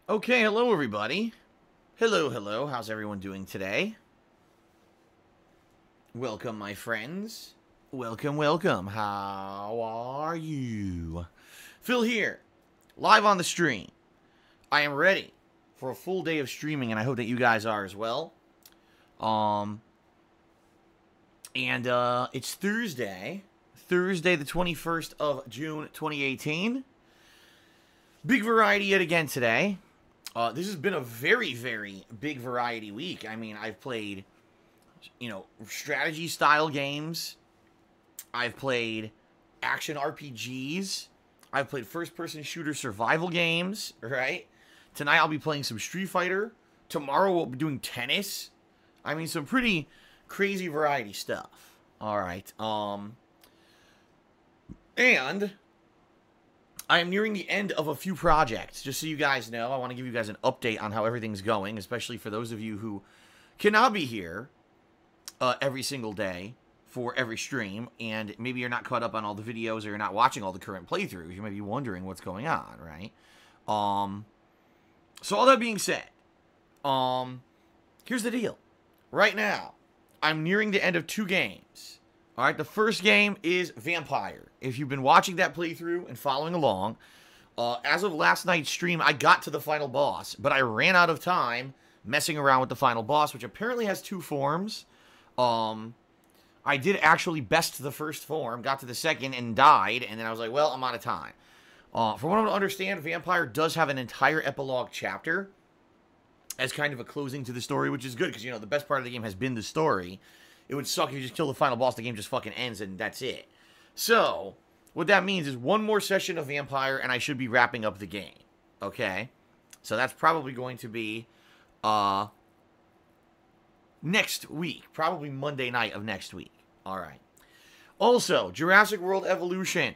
Okay, hello everybody. Hello. How's everyone doing today? Welcome, my friends. Welcome. How are you? Phil here, live on the stream. I am ready for a full day of streaming, and I hope that you guys are as well. It's Thursday the 21st of June, 2018. Big variety yet again today. This has been a very, very big variety week. I mean, I've played, strategy-style games. I've played action RPGs. I've played first-person shooter survival games, right? Tonight I'll be playing some Street Fighter. Tomorrow we'll be doing tennis. I mean, some pretty crazy variety stuff. All right. And I am nearing the end of a few projects. Just so you guys know, I want to give you guys an update on how everything's going, especially for those of you who cannot be here every single day for every stream, and maybe you're not caught up on all the videos or you're not watching all the current playthroughs. You might be wondering what's going on, right? So all that being said, here's the deal. Right now, I'm nearing the end of 2 games. All right, the first game is Vampire. If you've been watching that playthrough and following along, as of last night's stream, I got to the final boss, but I ran out of time messing around with the final boss, which apparently has 2 forms. I did actually best the first form, got to the second, and died, and then I was like, well, I'm out of time. From what I understand, Vampire does have an entire epilogue chapter as kind of a closing to the story, which is good, because, the best part of the game has been the story. It would suck if you just kill the final boss, the game just fucking ends, and that's it. So, what that means is one more session of Vampire, and I should be wrapping up the game. Okay? So that's probably going to be, next week. Probably Monday night of next week. Alright. Also, Jurassic World Evolution.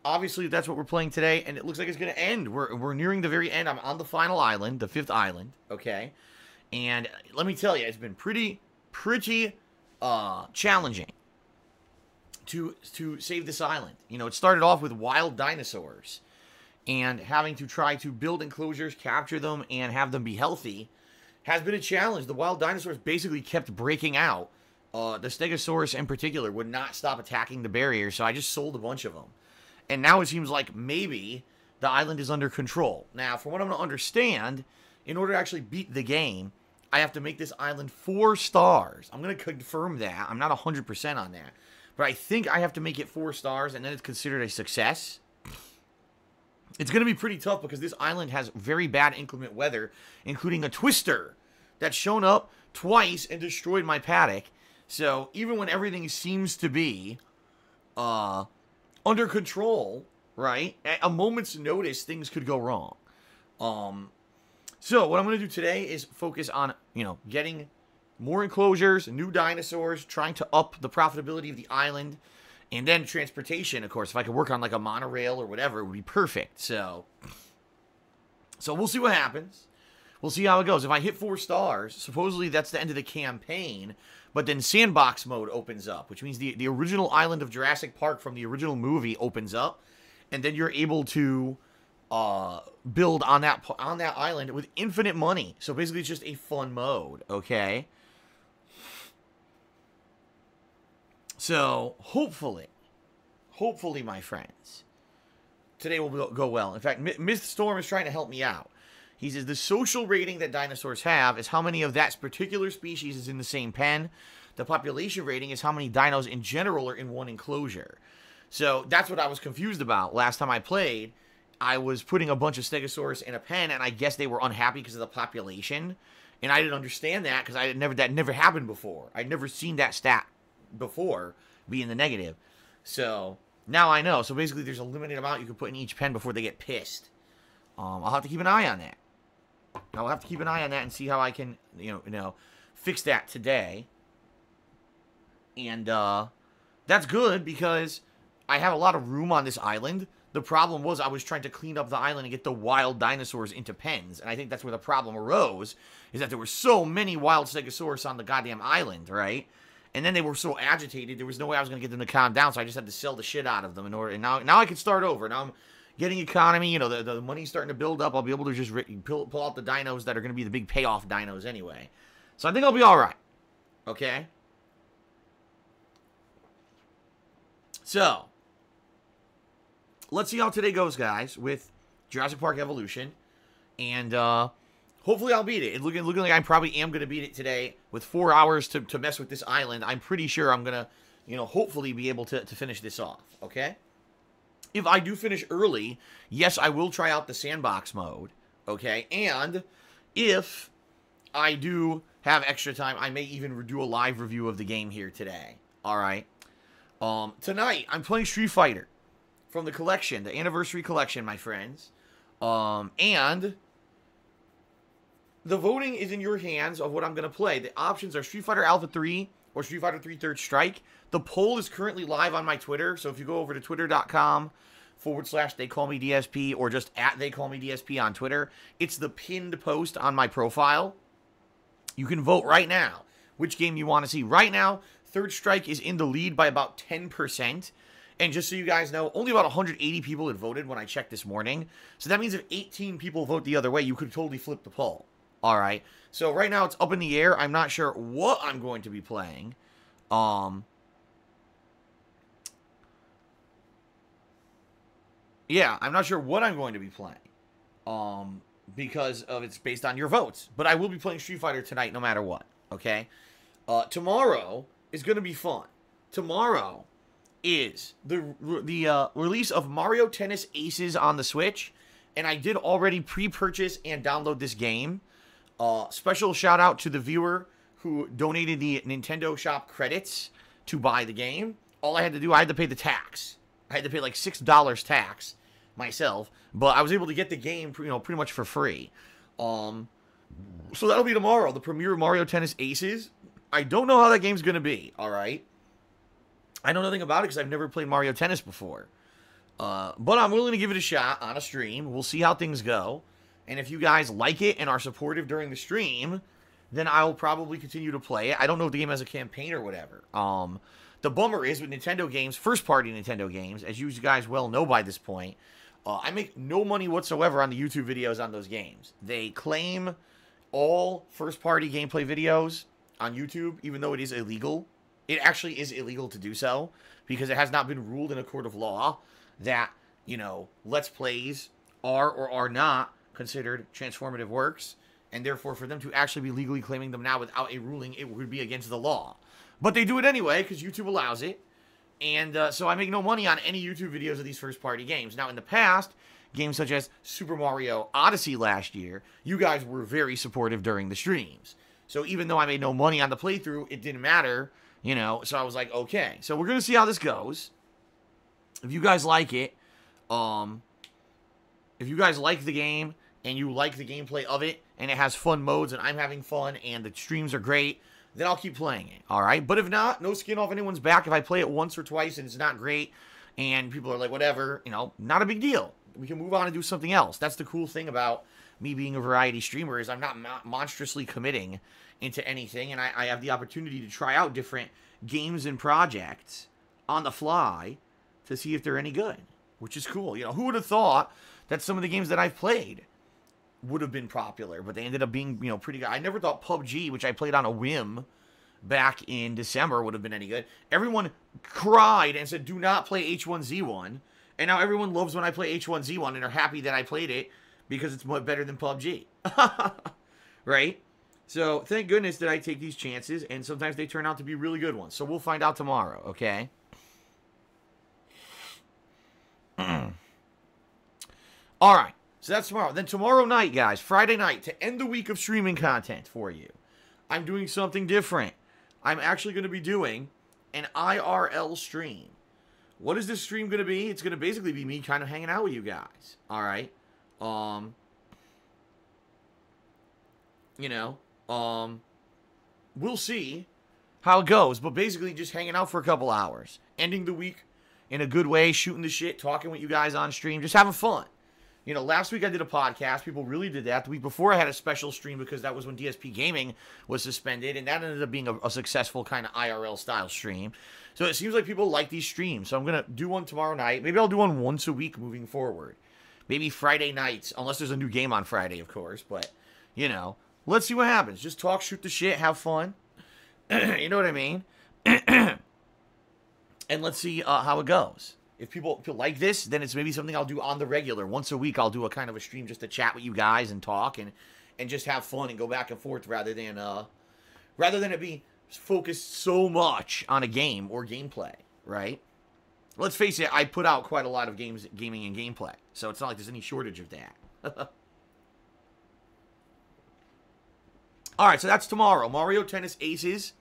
Obviously, that's what we're playing today, and it looks like it's going to end. We're nearing the very end. I'm on the final island, the 5th island, okay? And let me tell you, it's been pretty challenging to save this island. It started off with wild dinosaurs, and having to try to build enclosures, capture them, and have them be healthy has been a challenge. The wild dinosaurs basically kept breaking out. The Stegosaurus in particular would not stop attacking the barrier, so I just sold a bunch of them. And now it seems like maybe the island is under control. Now, from what I'm going to understand, in order to actually beat the game, I have to make this island 4 stars. I'm going to confirm that. I'm not 100% on that. But I think I have to make it 4 stars, and then it's considered a success. It's going to be pretty tough because this island has very bad inclement weather, including a twister that's shown up twice and destroyed my paddock. So even when everything seems to be under control, right, at a moment's notice, things could go wrong. So what I'm going to do today is focus on, getting more enclosures, new dinosaurs, trying to up the profitability of the island, and then transportation, of course. If I could work on like a monorail or whatever, it would be perfect. So we'll see what happens. We'll see how it goes. If I hit 4 stars, supposedly that's the end of the campaign, but then sandbox mode opens up, which means the original island of Jurassic Park from the original movie opens up, and then you're able to build on that island with infinite money. So basically it's just a fun mode, okay? So hopefully my friends, today will go well. In fact, Mr. Storm is trying to help me out. He says the social rating that dinosaurs have is how many of that particular species is in the same pen. The population rating is how many dinos in general are in one enclosure. So that's what I was confused about last time I played. I was putting a bunch of Stegosaurus in a pen, and I guess they were unhappy because of the population. And I didn't understand that because that never happened before. I'd never seen that stat before be in the negative. So now I know. So basically there's a limited amount you can put in each pen before they get pissed. I'll have to keep an eye on that. I'll have to keep an eye on that and see how I can, fix that today. And that's good because I have a lot of room on this island. The problem was I was trying to clean up the island and get the wild dinosaurs into pens. And I think that's where the problem arose, is that there were so many wild Stegosaurus on the goddamn island, right? And then they were so agitated, there was no way I was going to get them to calm down, so I just had to sell the shit out of them in order. And now I can start over. Now I'm getting economy, you know, the money's starting to build up. I'll be able to just pull out the dinos that are going to be the big payoff dinos anyway. So I think I'll be all right. Okay? So, let's see how today goes, guys, with Jurassic Park Evolution. And hopefully I'll beat it. It's looking like I probably am going to beat it today with 4 hours to mess with this island. I'm pretty sure I'm going to, you know, hopefully be able to finish this off. Okay? If I do finish early, yes, I will try out the sandbox mode, okay? And if I do have extra time, I may even do a live review of the game here today, all right? Tonight, I'm playing Street Fighter from the collection, the Anniversary Collection, my friends. And the voting is in your hands of what I'm going to play. The options are Street Fighter Alpha 3 or Street Fighter 3 Third Strike. The poll is currently live on my Twitter, so if you go over to twitter.com/TheyCallMeDSP or just @TheyCallMeDSP on Twitter, it's the pinned post on my profile. You can vote right now which game you want to see. Right now, Third Strike is in the lead by about 10%. And just so you guys know, only about 180 people had voted when I checked this morning. So that means if 18 people vote the other way, you could totally flip the poll. All right. So right now it's up in the air. I'm not sure what I'm going to be playing. Yeah, I'm not sure what I'm going to be playing. Because of it's based on your votes. But I will be playing Street Fighter tonight no matter what. Okay? Tomorrow is going to be fun. Tomorrow is the release of Mario Tennis Aces on the Switch. And I did already pre-purchase and download this game. Special shout out to the viewer who donated the Nintendo Shop credits to buy the game. All I had to do, I had to pay the tax. I had to pay like $6 tax myself, but I was able to get the game, you know, pretty much for free. So that'll be tomorrow, the premiere of Mario Tennis Aces. I don't know how that game's gonna be. All right, I know nothing about it because I've never played Mario Tennis before. But I'm willing to give it a shot on a stream. We'll see how things go. And if you guys like it and are supportive during the stream, then I'll probably continue to play it. I don't know if the game has a campaign or whatever. The bummer is with Nintendo games, first-party Nintendo games, as you guys well know by this point, I make no money whatsoever on the YouTube videos on those games. They claim all first-party gameplay videos on YouTube, even though it is illegal. It actually is illegal to do so, because it has not been ruled in a court of law that, you know, Let's Plays are or are not considered transformative works, and therefore for them to actually be legally claiming them now without a ruling, it would be against the law. But they do it anyway, because YouTube allows it. And so I make no money on any YouTube videos of these first-party games. Now, in the past, games such as Super Mario Odyssey last year, you guys were very supportive during the streams. So even though I made no money on the playthrough, it didn't matter, you know. So I was like, okay. So we're going to see how this goes. If you guys like it, if you guys like the game, and you like the gameplay of it, and it has fun modes, and I'm having fun, and the streams are great, then I'll keep playing it, alright? But if not, no skin off anyone's back. If I play it once or twice and it's not great, and people are like, whatever, you know, not a big deal. We can move on and do something else. That's the cool thing about me being a variety streamer, is I'm not monstrously committing into anything, and I have the opportunity to try out different games and projects on the fly to see if they're any good, which is cool. You know, who would have thought that some of the games that I've played would have been popular, but they ended up being, you know, pretty good. I never thought PUBG, which I played on a whim back in December, would have been any good. Everyone cried and said, do not play H1Z1, and now everyone loves when I play H1Z1 and are happy that I played it because it's much better than PUBG. Right? So, thank goodness that I take these chances, and sometimes they turn out to be really good ones. So, we'll find out tomorrow, okay? Alright. So that's tomorrow. Then tomorrow night, guys, Friday night, to end the week of streaming content for you, I'm doing something different. I'm actually going to be doing an IRL stream. What is this stream going to be? It's going to basically be me kind of hanging out with you guys. All right. You know, we'll see how it goes, but basically just hanging out for a couple hours, ending the week in a good way, shooting the shit, talking with you guys on stream, just having fun. You know, last week I did a podcast. People really did that. The week before I had a special stream because that was when DSPGaming was suspended, and that ended up being a successful kind of IRL-style stream. So it seems like people like these streams. So I'm going to do one tomorrow night. Maybe I'll do one once a week moving forward. Maybe Friday nights, unless there's a new game on Friday, of course. But, you know, let's see what happens. Just talk, shoot the shit, have fun. You know what I mean? And let's see how it goes. If people like this, then it's maybe something I'll do on the regular. Once a week, I'll do a kind of a stream just to chat with you guys and talk and just have fun and go back and forth rather than it be focused so much on a game or gameplay, right? Let's face it, I put out quite a lot of gaming and gameplay, so it's not like there's any shortage of that. All right, so that's tomorrow. Mario Tennis Aces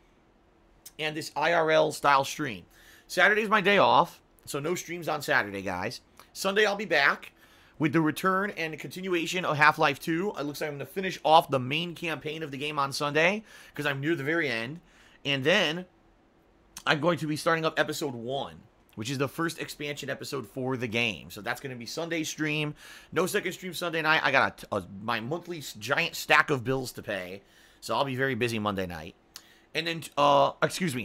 and this IRL style stream. Saturday's my day off, so no streams on Saturday, guys. Sunday I'll be back with the return and the continuation of Half-Life 2. It looks like I'm going to finish off the main campaign of the game on Sunday because I'm near the very end. And then I'm going to be starting up Episode 1, which is the first expansion episode for the game. So that's going to be Sunday stream. No second stream Sunday night. I got my monthly giant stack of bills to pay. So I'll be very busy Monday night. And then,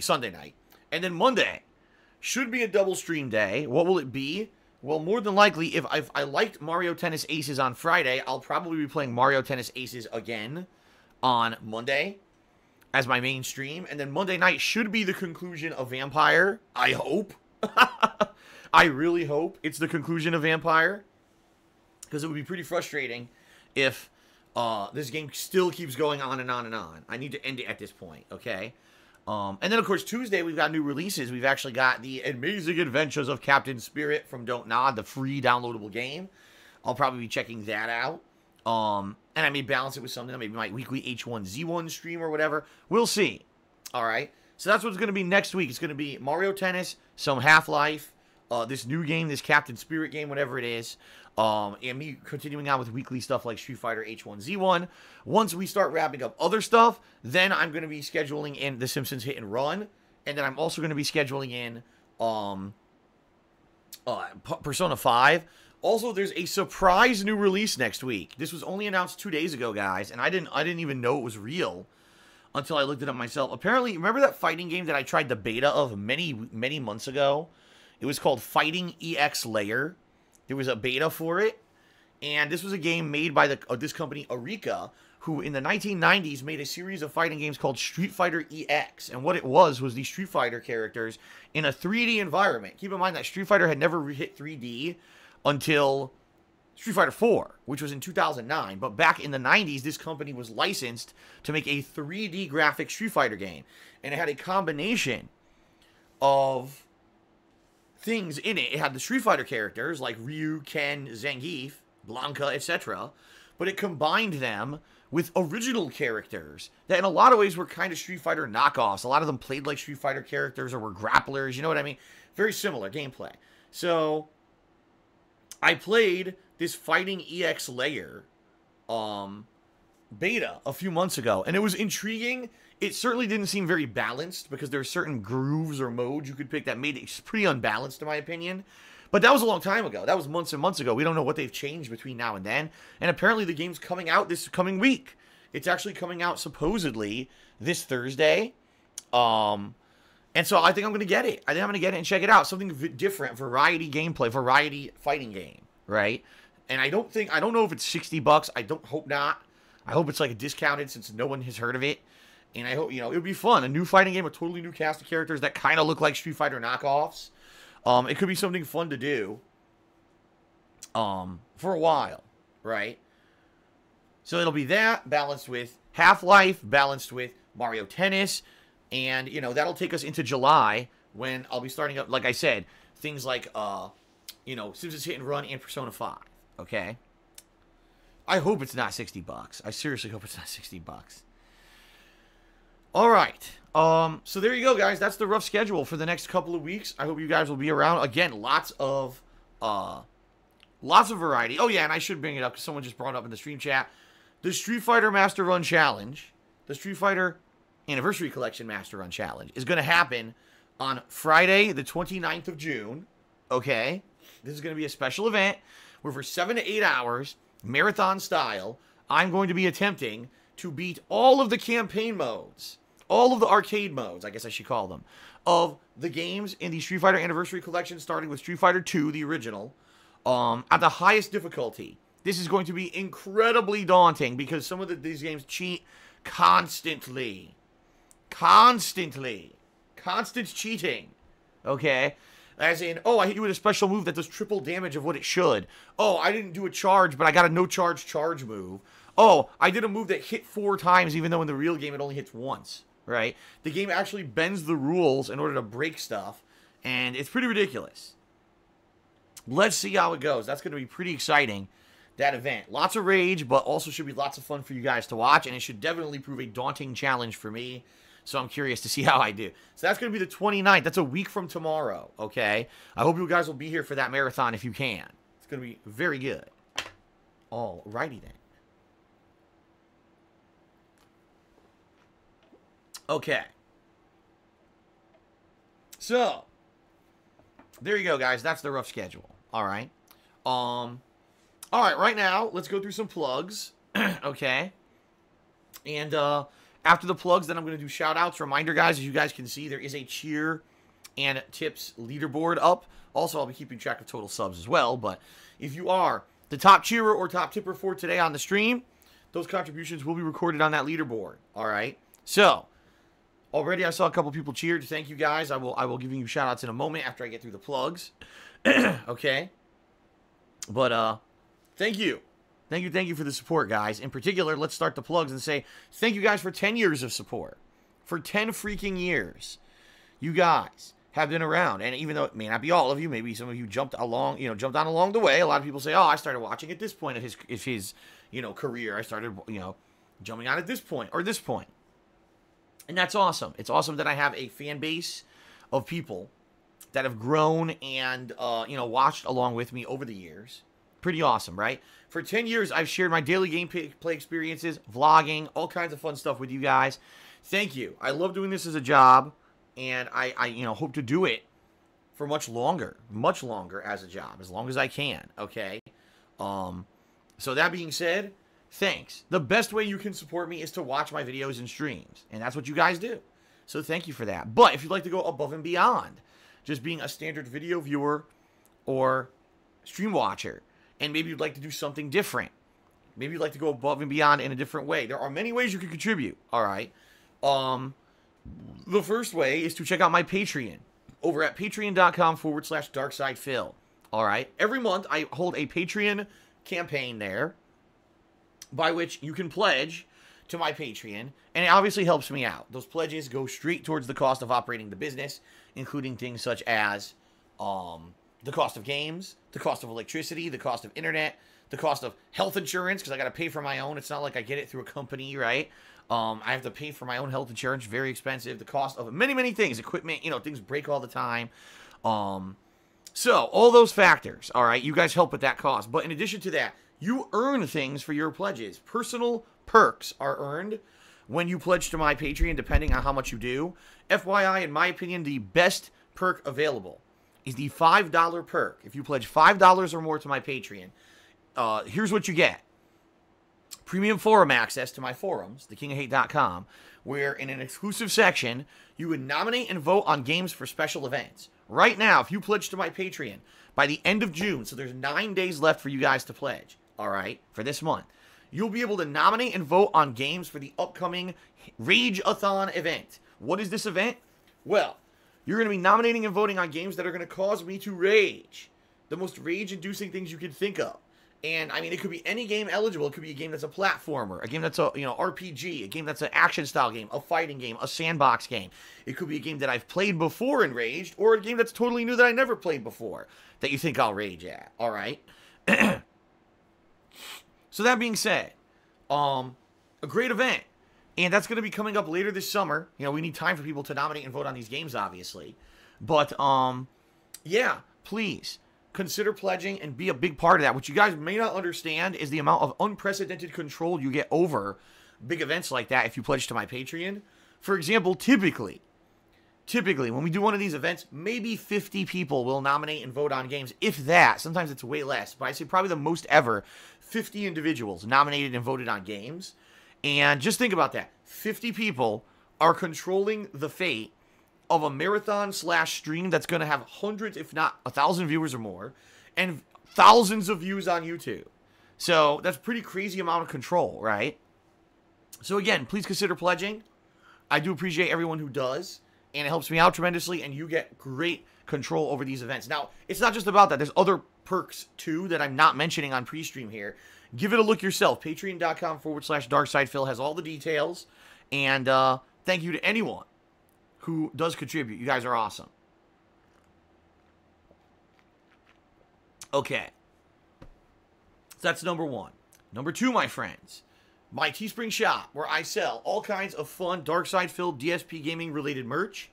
Sunday night. And then Monday should be a double stream day. What will it be? Well, more than likely, if I liked Mario Tennis Aces on Friday, I'll probably be playing Mario Tennis Aces again on Monday as my main stream. And then Monday night should be the conclusion of Vampire. I hope. I really hope it's the conclusion of Vampire. Because it would be pretty frustrating if this game still keeps going on and on and on. I need to end it at this point, okay? And then, of course, Tuesday, we've got new releases. We've actually got The Amazing Adventures of Captain Spirit from Don't Nod, the free downloadable game. I'll probably be checking that out. And I may balance it with something, maybe my weekly H1Z1 stream or whatever. We'll see. All right? So that's what's going to be next week. It's going to be Mario Tennis, some Half-Life, this new game, this Captain Spirit game, whatever it is. And me continuing on with weekly stuff like Street Fighter H1Z1. Once we start wrapping up other stuff, then I'm going to be scheduling in The Simpsons Hit and Run. And then I'm also going to be scheduling in Persona 5. Also, there's a surprise new release next week. This was only announced 2 days ago, guys, and I didn't even know it was real until I looked it up myself. Apparently, remember that fighting game that I tried the beta of many, many months ago? It was called Fighting EX Layer. There was a beta for it, and this was a game made by this company, Arika, who in the 1990s made a series of fighting games called Street Fighter EX. And what it was these Street Fighter characters in a 3D environment. Keep in mind that Street Fighter had never hit 3D until Street Fighter 4, which was in 2009. But back in the 90s, this company was licensed to make a 3D graphic Street Fighter game. And it had a combination of things in it. It had the Street Fighter characters like Ryu, Ken, Zangief, Blanca, etc. But it combined them with original characters that in a lot of ways were kind of Street Fighter knockoffs. A lot of them played like Street Fighter characters or were grapplers. You know what I mean? Very similar gameplay. So I played this Fighting EX Layer beta a few months ago, and it was intriguing. It certainly didn't seem very balanced because there are certain grooves or modes you could pick that made it pretty unbalanced, in my opinion. But that was a long time ago. That was months and months ago. We don't know what they've changed between now and then. And apparently the game's coming out this coming week. It's actually coming out supposedly this Thursday. And so I think I'm going to get it. I think I'm going to get it and check it out. Something different, variety gameplay, variety fighting game, right? And I don't know if it's $60. I hope not. I hope it's like a discounted since no one has heard of it. And I hope, it would be fun. A new fighting game, a totally new cast of characters that kind of look like Street Fighter knockoffs. It could be something fun to do for a while, right? So it'll be that, balanced with Half-Life, balanced with Mario Tennis, and, that'll take us into July when I'll be starting up, like I said, things like, Simpsons Hit and Run and Persona 5, okay? I hope it's not $60. I seriously hope it's not $60. All right. So there you go, guys. That's the rough schedule for the next couple of weeks. I hope you guys will be around. Again, lots of variety. Oh, yeah, and I should bring it up because someone just brought it up in the stream chat. The Street Fighter Master Run Challenge, the Street Fighter Anniversary Collection Master Run Challenge, is going to happen on Friday, the 29th of June. Okay? This is going to be a special event where for 7 to 8 hours, marathon style, I'm going to be attempting to beat all of the campaign modes, all of the arcade modes, I guess I should call them, of the games in the Street Fighter Anniversary Collection, starting with Street Fighter 2, the original, At the highest difficulty, this is going to be incredibly daunting because some of these games cheat constantly. Constantly. Constant cheating. Okay? As in, oh, I hit you with a special move that does triple damage of what it should. Oh, I didn't do a charge, but I got a no-charge move. Oh, I did a move that hit 4 times, even though in the real game it only hits once. Right? The game actually bends the rules in order to break stuff, and it's pretty ridiculous. Let's see how it goes. That's going to be pretty exciting, that event. Lots of rage, but also should be lots of fun for you guys to watch, and it should definitely prove a daunting challenge for me. So I'm curious to see how I do. So that's going to be the 29th. That's a week from tomorrow, okay? I hope you guys will be here for that marathon if you can. It's going to be very good. Alrighty then. Okay. So, there you go, guys. That's the rough schedule. Alright. Alright, right now, let's go through some plugs. Okay. And, after the plugs, then I'm going to do shout-outs. Reminder, guys, as you guys can see, there is a cheer and tips leaderboard up. Also, I'll be keeping track of total subs as well. But if you are the top cheerer or top tipper for today on the stream, those contributions will be recorded on that leaderboard. All right? So, already I saw a couple people cheered. Thank you, guys. I will give you shout-outs in a moment after I get through the plugs. Okay? But, thank you. Thank you for the support, guys. In particular, let's start the plugs and say thank you guys for 10 years of support. For 10 freaking years. You guys have been around. And even though it may not be all of you, maybe some of you jumped on along the way. A lot of people say, oh, I started watching at this point of his career. I started, jumping on at this point or this point. And that's awesome. It's awesome that I have a fan base of people that have grown and, watched along with me over the years. Pretty awesome, right? For 10 years, I've shared my daily gameplay experiences, vlogging, all kinds of fun stuff with you guys. Thank you. I love doing this as a job, and I hope to do it for much longer as a job, as long as I can, okay? So that being said, thanks. The best way you can support me is to watch my videos and streams, and that's what you guys do. So thank you for that. But if you'd like to go above and beyond just being a standard video viewer or stream watcher, and maybe you'd like to do something different. Maybe you'd like to go above and beyond in a different way. There are many ways you can contribute, all right? The first way is to check out my Patreon over at patreon.com/darksidephil, all right? Every month, I hold a Patreon campaign there by which you can pledge to my Patreon, and it obviously helps me out. Those pledges go straight towards the cost of operating the business, including things such as the cost of games, the cost of electricity, the cost of internet, the cost of health insurance, because I got to pay for my own. It's not like I get it through a company, right? I have to pay for my own health insurance, very expensive. The cost of many, many things, equipment, things break all the time. So, all those factors, all right, you guys help with that cost. But in addition to that, you earn things for your pledges. Personal perks are earned when you pledge to my Patreon, depending on how much you do. FYI, in my opinion, the best perk available is the $5 perk. If you pledge $5 or more to my Patreon, here's what you get. Premium forum access to my forums, thekingofhate.com, where in an exclusive section, you would nominate and vote on games for special events. Right now, if you pledge to my Patreon, by the end of June, so there's 9 days left for you guys to pledge, all right, for this month, you'll be able to nominate and vote on games for the upcoming Rage-a-thon event. What is this event? Well, you're going to be nominating and voting on games that are going to cause me to rage. The most rage-inducing things you can think of. And, I mean, it could be any game eligible. It could be a game that's a platformer, a game that's a, RPG, a game that's an action-style game, a fighting game, a sandbox game. It could be a game that I've played before and raged, or a game that's totally new that I never played before that you think I'll rage at, all right? So that being said, a great event. And that's going to be coming up later this summer. We need time for people to nominate and vote on these games, obviously. But, yeah, please consider pledging and be a big part of that. What you guys may not understand is the amount of unprecedented control you get over big events like that if you pledge to my Patreon. For example, typically, when we do one of these events, maybe 50 people will nominate and vote on games, if that. Sometimes it's way less, but I say probably the most ever, 50 individuals nominated and voted on games. And just think about that. 50 people are controlling the fate of a marathon/stream that's going to have hundreds, if not 1,000 viewers or more. And thousands of views on YouTube. So that's a pretty crazy amount of control, right? So again, please consider pledging. I do appreciate everyone who does, and it helps me out tremendously, and you get great control over these events. Now, it's not just about that. There's other perks, too, that I'm not mentioning on pre-stream here. Give it a look yourself. Patreon.com/DarkSidePhil has all the details, and thank you to anyone who does contribute. You guys are awesome. Okay. So that's number one. Number two, my friends, my Teespring shop, where I sell all kinds of fun DarkSidePhil DSP Gaming related merch.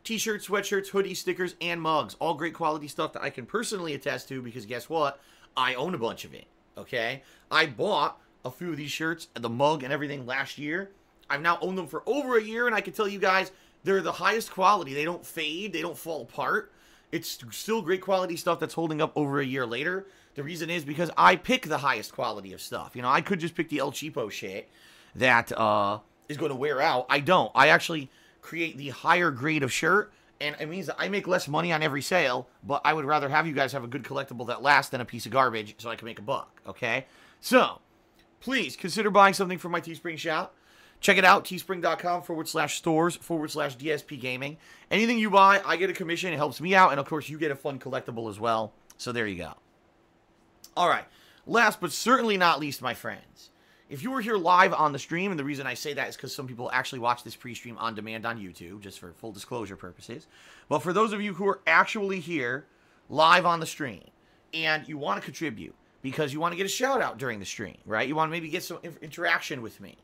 T-shirts, sweatshirts, hoodies, stickers, and mugs. All great quality stuff that I can personally attest to because guess what? I own a bunch of it, okay? I bought a few of these shirts, the mug and everything last year. I've now owned them for over a year, and I can tell you guys, they're the highest quality. They don't fade. They don't fall apart. It's still great quality stuff that's holding up over a year later. The reason is because I pick the highest quality of stuff. You know, I could just pick the El Cheapo shit that is going to wear out. I don't. I actually create the higher grade of shirt, and it means that I make less money on every sale, but I would rather have you guys have a good collectible that lasts than a piece of garbage so I can make a buck, okay? So, please consider buying something from my Teespring shop. Check it out, teespring.com/stores/DSPGaming. Anything you buy, I get a commission. It helps me out, and of course, you get a fun collectible as well. So there you go. All right, last but certainly not least, my friends, if you were here live on the stream, and the reason I say that is because some people actually watch this pre-stream on demand on YouTube, just for full disclosure purposes. But for those of you who are actually here live on the stream, and you want to contribute because you want to get a shout out during the stream, right? You want to maybe get some interaction with me.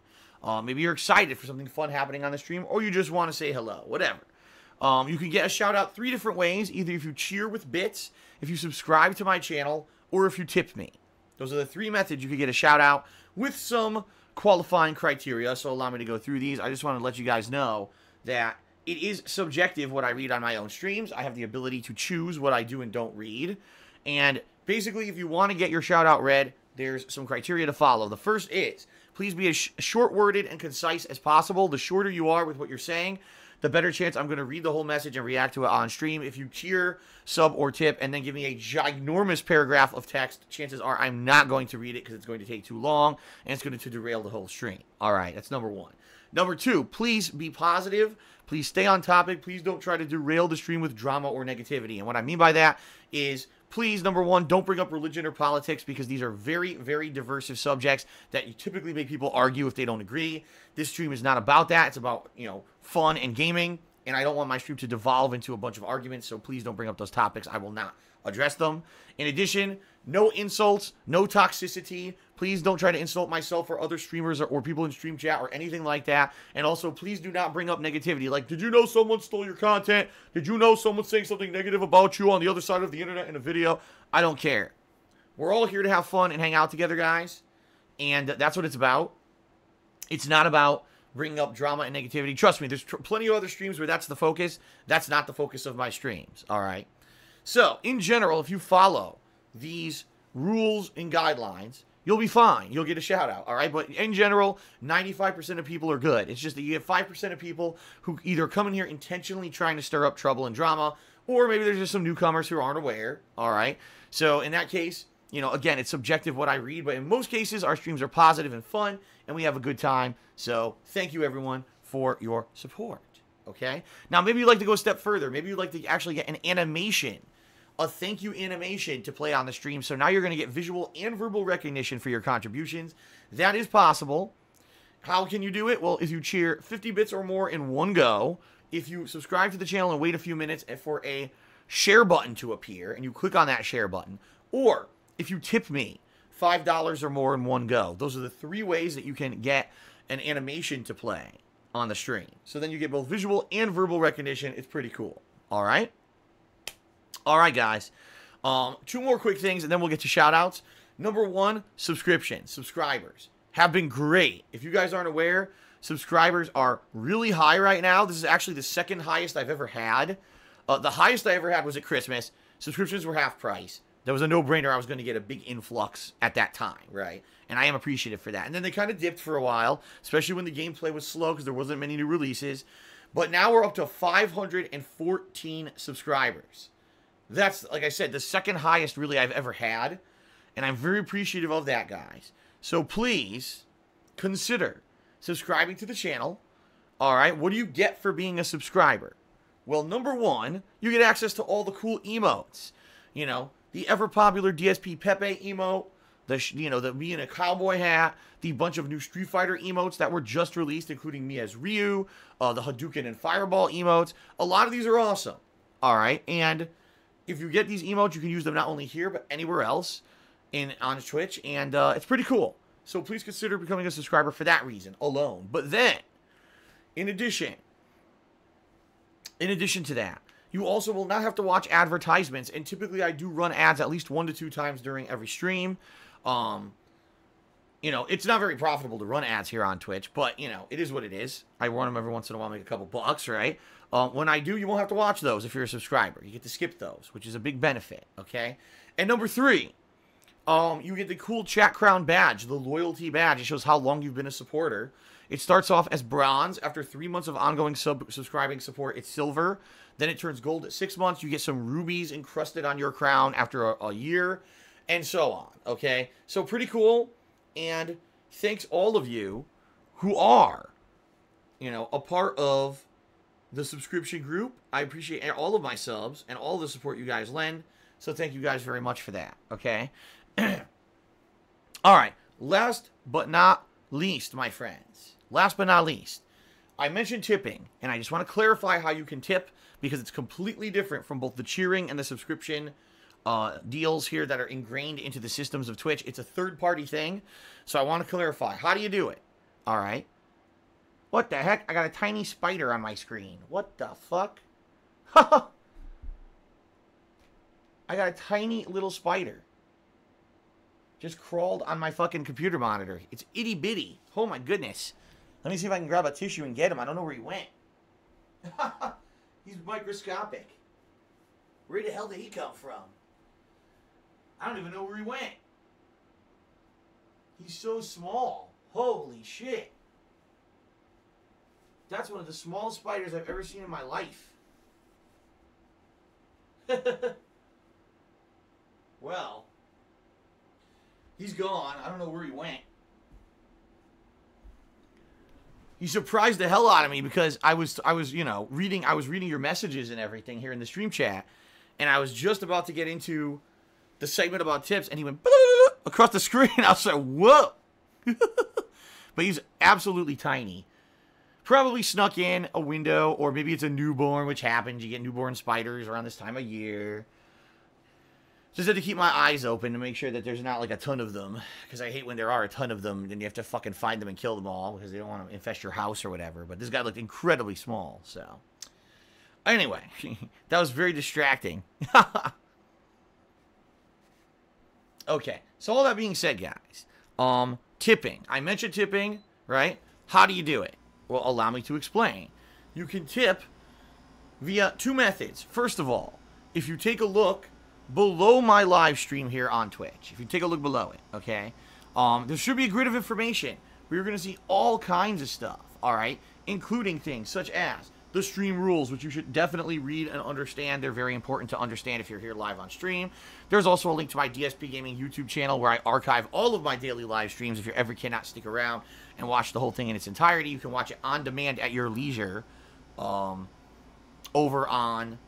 Maybe you're excited for something fun happening on the stream, or you just want to say hello, whatever. You can get a shout out 3 different ways, either if you cheer with bits, if you subscribe to my channel, or if you tip me. Those are the 3 methods you could get a shout out with some qualifying criteria. So allow me to go through these. I just want to let you guys know that it is subjective what I read on my own streams. I have the ability to choose what I do and don't read. And basically, if you want to get your shout out read, there's some criteria to follow. The first is, please be as short-worded and concise as possible. The shorter you are with what you're saying, the better chance I'm going to read the whole message and react to it on stream. If you cheer, sub, or tip, and then give me a ginormous paragraph of text, chances are I'm not going to read it because it's going to take too long, and it's going to derail the whole stream. All right, that's number 1. Number 2, please be positive. Please stay on topic. Please don't try to derail the stream with drama or negativity. And what I mean by that is, please, number 1, don't bring up religion or politics because these are very, very diversive subjects that you typically make people argue if they don't agree. This stream is not about that. It's about, you know, fun and gaming, and I don't want my stream to devolve into a bunch of arguments, so please don't bring up those topics. I will not address them. In addition, no insults, no toxicity. Please don't try to insult myself or other streamers or people in stream chat or anything like that. And also, please do not bring up negativity. Like, did you know someone stole your content? Did you know someone's saying something negative about you on the other side of the internet in a video? I don't care. We're all here to have fun and hang out together, guys. And that's what it's about. It's not about bringing up drama and negativity. Trust me, there's plenty of other streams where that's the focus. That's not the focus of my streams, all right? So, in general, if you follow these rules and guidelines, you'll be fine. You'll get a shout out, all right? But in general, 95% of people are good. It's just that you have 5% of people who either come in here intentionally trying to stir up trouble and drama, or maybe there's just some newcomers who aren't aware, all right? So in that case, you know, again, it's subjective what I read, but in most cases, our streams are positive and fun, and we have a good time. So thank you, everyone, for your support, okay? Now, maybe you'd like to go a step further. Maybe you'd like to actually get an animation, a thank you animation to play on the stream. So now you're going to get visual and verbal recognition for your contributions. That is possible. How can you do it? Well, if you cheer 50 bits or more in one go, if you subscribe to the channel and wait a few minutes for a share button to appear, and you click on that share button, or if you tip me $5 or more in one go. Those are the 3 ways that you can get an animation to play on the stream. So then you get both visual and verbal recognition. It's pretty cool. All right? All right, guys. 2 more quick things, and then we'll get to shout-outs. Number 1, subscriptions. Subscribers have been great. If you guys aren't aware, subscribers are really high right now. This is actually the 2nd highest I've ever had. The highest I ever had was at Christmas. Subscriptions were half price. That was a no-brainer. I was going to get a big influx at that time, right? And I am appreciative for that. And then they kind of dipped for a while, especially when the gameplay was slow because there wasn't many new releases. But now we're up to 514 subscribers. That's, like I said, the second highest really I've ever had. And I'm very appreciative of that, guys. So please consider subscribing to the channel. All right, what do you get for being a subscriber? Well, number one, you get access to all the cool emotes. You know, the ever-popular DSP Pepe emote, the me in a cowboy hat, the bunch of new Street Fighter emotes that were just released, including me as Ryu, the Hadouken and Fireball emotes. A lot of these are awesome. All right, and if you get these emotes, you can use them not only here, but anywhere else on Twitch, and it's pretty cool. So please consider becoming a subscriber for that reason alone. But then, in addition to that, you also will not have to watch advertisements, and typically I do run ads at least 1 to 2 times during every stream. You know, it's not very profitable to run ads here on Twitch, but, you know, it is what it is. I run them every once in a while, make a couple bucks, right? When I do, you won't have to watch those if you're a subscriber. You get to skip those, which is a big benefit, okay? And number 3, you get the cool Chat Crown badge, the loyalty badge. It shows how long you've been a supporter. It starts off as bronze. After 3 months of ongoing subscribing support, it's silver. Then it turns gold at 6 months. You get some rubies encrusted on your crown after a year, and so on, okay? So pretty cool, and thanks all of you who are, you know, a part of the subscription group. I appreciate all of my subs and all the support you guys lend, so thank you guys very much for that, okay? All right, last but not least, my friends. Last but not least, I mentioned tipping, and I just want to clarify how you can tip, because it's completely different from both the cheering and the subscription deals here that are ingrained into the systems of Twitch. It's a third-party thing, so I want to clarify. How do you do it? All right. What the heck? I got a tiny spider on my screen. What the fuck? I got a tiny little spider. Just crawled on my fucking computer monitor. It's itty-bitty. Oh, my goodness. Let me see if I can grab a tissue and get him. I don't know where he went. He's microscopic. Where the hell did he come from? I don't even know where he went. He's so small. Holy shit. That's one of the smallest spiders I've ever seen in my life. Well, he's gone. I don't know where he went. He surprised the hell out of me because I was you know, reading your messages and everything here in the stream chat, and I was just about to get into the segment about tips, and he went across the screen. I was like, whoa. But he's absolutely tiny. Probably snuck in a window, or maybe it's a newborn, which happens. You get newborn spiders around this time of year. Just had to keep my eyes open to make sure that there's not like a ton of them, because I hate when there are a ton of them, then you have to fucking find them and kill them all, because they don't want to infest your house or whatever. But this guy looked incredibly small, so. Anyway, that was very distracting. Okay, so all that being said, guys, tipping. I mentioned tipping, right? How do you do it? Well, allow me to explain. You can tip via 2 methods. First of all, if you take a look below my live stream here on Twitch, if you take a look below it, okay, there should be a grid of information where you're going to see all kinds of stuff, all right, including things such as the stream rules, which you should definitely read and understand. They're very important to understand if you're here live on stream. There's also a link to my DSPGaming YouTube channel where I archive all of my daily live streams. If you ever cannot stick around and watch the whole thing in its entirety, you can watch it on demand at your leisure over on,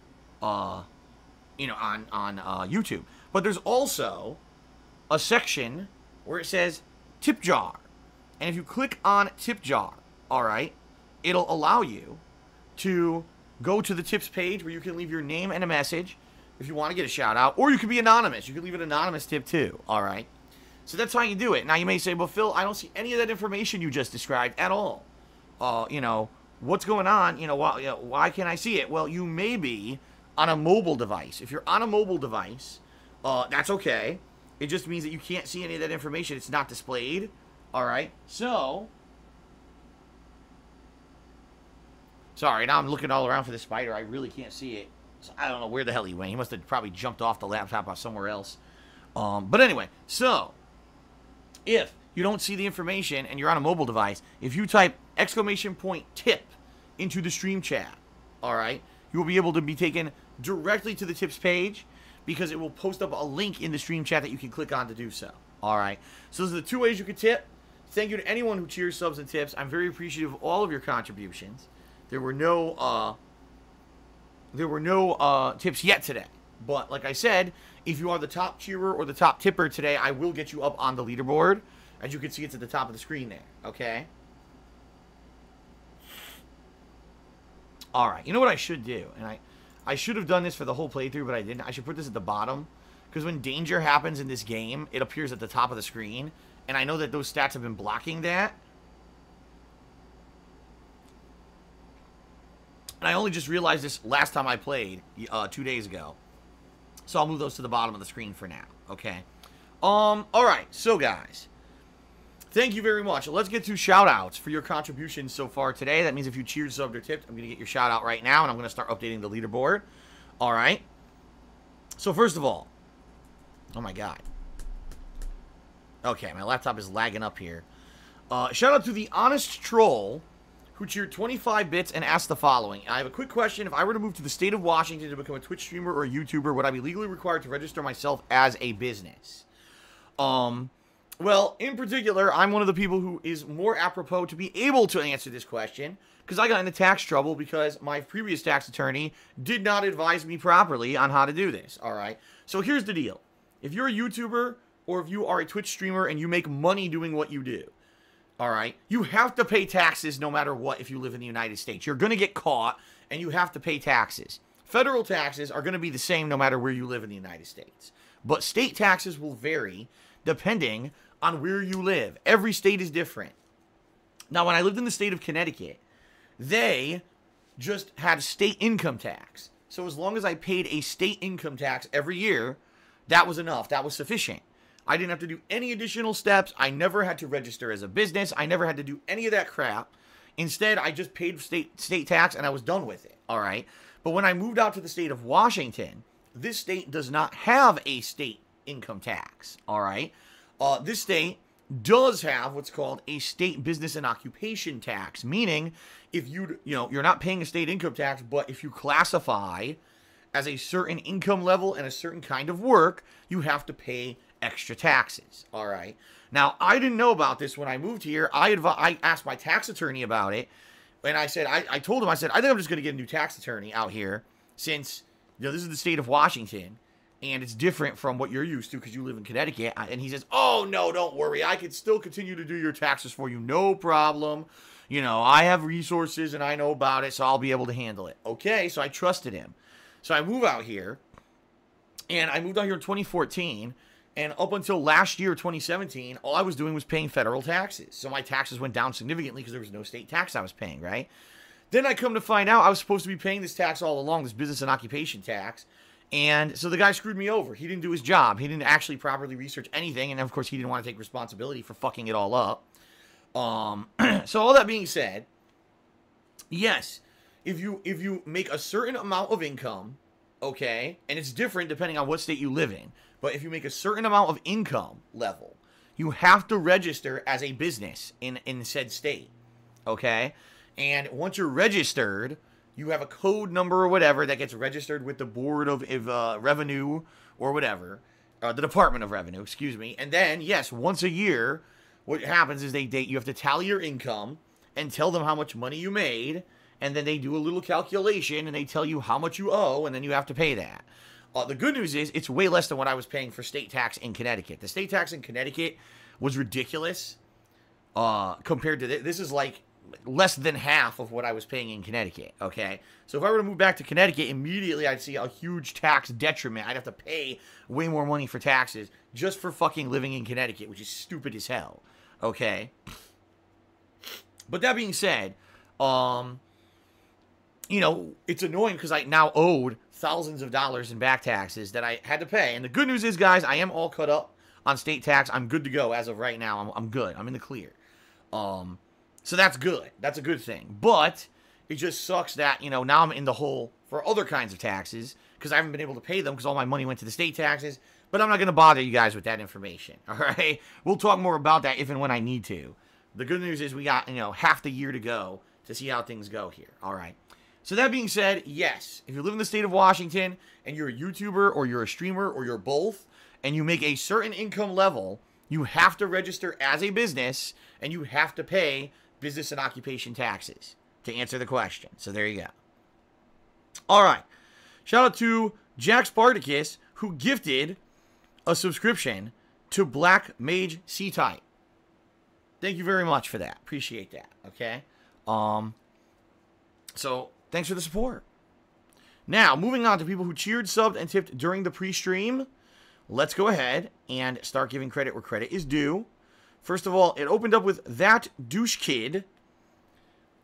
you know, on YouTube. But there's also a section where it says tip jar. And if you click on tip jar, all right, it'll allow you to go to the tips page where you can leave your name and a message if you want to get a shout out, or you can be anonymous. You can leave an anonymous tip too, all right? So that's how you do it. Now you may say, well, Phil, I don't see any of that information you just described at all. You know, what's going on? You know, why can't I see it? Well, you may be on a mobile device. If you're on a mobile device, that's okay. It just means that you can't see any of that information. It's not displayed, all right? So, sorry, now I'm looking all around for the spider. I really can't see it. So I don't know where the hell he went. He must have probably jumped off the laptop or somewhere else. But anyway, so if you don't see the information and you're on a mobile device, if you type !tip into the stream chat, all right, you will be able to be taken directly to the tips page, because it will post up a link in the stream chat that you can click on to do so. All right. So those are the 2 ways you can tip. Thank you to anyone who cheers, subs, and tips. I'm very appreciative of all of your contributions. There were no tips yet today. But like I said, if you are the top cheerer or the top tipper today, I will get you up on the leaderboard. As you can see, it's at the top of the screen there. Okay? All right. You know what I should do? And I should have done this for the whole playthrough, but I didn't. I should put this at the bottom. Because when danger happens in this game, it appears at the top of the screen. And I know that those stats have been blocking that. And I only just realized this last time I played, 2 days ago. So I'll move those to the bottom of the screen for now, okay? Alright, so guys, thank you very much. Let's get to shoutouts for your contributions so far today. That means if you cheered, subbed, or tipped, I'm going to get your shout out right now, and I'm going to start updating the leaderboard. Alright? So first of all, oh my god. Okay, my laptop is lagging up here. Shout out to the Honest Troll, who cheered 25 bits and asked the following. I have a quick question. If I were to move to the state of Washington to become a Twitch streamer or a YouTuber, would I be legally required to register myself as a business? Well, in particular, I'm one of the people who is more apropos to be able to answer this question, because I got into tax trouble because my previous tax attorney did not advise me properly on how to do this, alright? So here's the deal. If you're a YouTuber, or if you are a Twitch streamer and you make money doing what you do, alright, you have to pay taxes no matter what if you live in the United States. You're going to get caught, and you have to pay taxes. Federal taxes are going to be the same no matter where you live in the United States. But state taxes will vary depending on where you live. Every state is different. Now, when I lived in the state of Connecticut, they just had a state income tax. So as long as I paid a state income tax every year, that was enough. That was sufficient. I didn't have to do any additional steps. I never had to register as a business. I never had to do any of that crap. Instead, I just paid state tax and I was done with it. All right. But when I moved out to the state of Washington, this state does not have a state income tax. All right. This state does have what's called a state business and occupation tax, meaning if you're not paying a state income tax, but if you classify as a certain income level and a certain kind of work, you have to pay extra taxes. All right. Now, I didn't know about this when I moved here. I asked my tax attorney about it, and I said, I told him, I said, I think I'm just going to get a new tax attorney out here since, this is the state of Washington, and it's different from what you're used to because you live in Connecticut. And he says, oh, no, don't worry. I can still continue to do your taxes for you. No problem. I have resources, and I know about it, so I'll be able to handle it. Okay, so I trusted him. So I move out here, and I moved out here in 2014, and up until last year, 2017, all I was doing was paying federal taxes. So my taxes went down significantly because there was no state tax I was paying, right? Then I come to find out I was supposed to be paying this tax all along, this business and occupation tax. And so the guy screwed me over. He didn't do his job. He didn't actually properly research anything. And of course, he didn't want to take responsibility for fucking it all up. So all that being said, yes, if you make a certain amount of income, okay, and it's different depending on what state you live in, but if you make a certain amount of income level, you have to register as a business in said state, okay? And once you're registered, you have a code number or whatever that gets registered with the Board of Revenue or whatever, the Department of Revenue, excuse me. And then, yes, once a year, what happens is you have to tally your income and tell them how much money you made, and then they do a little calculation and they tell you how much you owe, and then you have to pay that. The good news is it's way less than what I was paying for state tax in Connecticut. The state tax in Connecticut was ridiculous compared to this. This is like less than half of what I was paying in Connecticut, okay? So if I were to move back to Connecticut, immediately I'd see a huge tax detriment. I'd have to pay way more money for taxes just for fucking living in Connecticut, which is stupid as hell, okay? But that being said, it's annoying because I now owed thousands of dollars in back taxes that I had to pay. And the good news is, guys, I am all cut up on state tax. I'm good to go as of right now. I'm good. I'm in the clear. So that's good. That's a good thing. But it just sucks that, now I'm in the hole for other kinds of taxes because I haven't been able to pay them because all my money went to the state taxes. But I'm not going to bother you guys with that information, all right? We'll talk more about that if and when I need to. The good news is we got, half the year to go to see how things go here, all right? So that being said, yes, if you live in the state of Washington and you're a YouTuber or you're a streamer or you're both, and you make a certain income level, you have to register as a business and you have to pay business and occupation taxes to answer the question. So there you go. All right. Shout out to Jack Spartacus, who gifted a subscription to Black Mage C-Type. Thank you very much for that. Appreciate that. Okay. So thanks for the support. Now, moving on to people who cheered, subbed, and tipped during the pre-stream. Let's go ahead and start giving credit where credit is due. First of all, it opened up with That Douche Kid,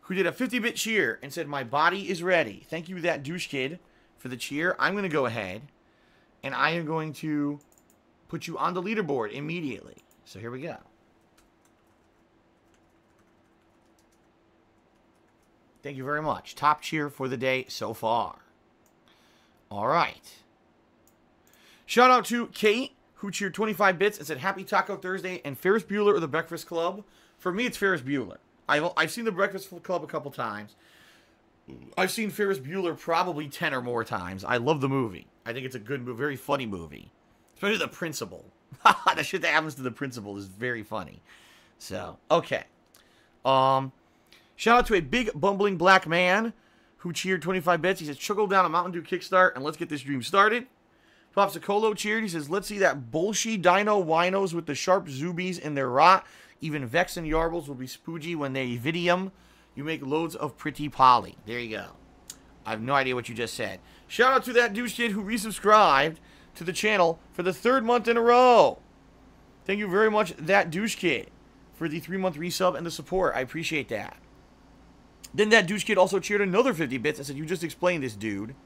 who did a 50-bit cheer and said, "My body is ready." Thank you, That Douche Kid, for the cheer. I'm going to go ahead, and I am going to put you on the leaderboard immediately. So here we go. Thank you very much. Top cheer for the day so far. All right. Shout out to Kate, who cheered 25 bits and said, "Happy Taco Thursday," and Ferris Bueller or the Breakfast Club. For me, it's Ferris Bueller. I've seen the Breakfast Club a couple times. I've seen Ferris Bueller probably 10 or more times. I love the movie. I think it's a good movie, very funny movie. Especially the principal. The shit that happens to the principal is very funny. So, okay. Shout out to a big bumbling black man who cheered 25 bits. He says, "Chuckle down a Mountain Dew kickstart and let's get this dream started." Popsicolo cheered. He says, "Let's see that bullshit dino winos with the sharp zoobies in their rot. Even Vex and Yarbles will be spoogy when they vidium. You make loads of pretty poly." There you go. I have no idea what you just said. Shout out to That Douche Kid who resubscribed to the channel for the 3rd month in a row. Thank you very much, That Douche Kid, for the 3-month resub and the support. I appreciate that. Then That Douche Kid also cheered another 50 bits and said, "You just explained this, dude."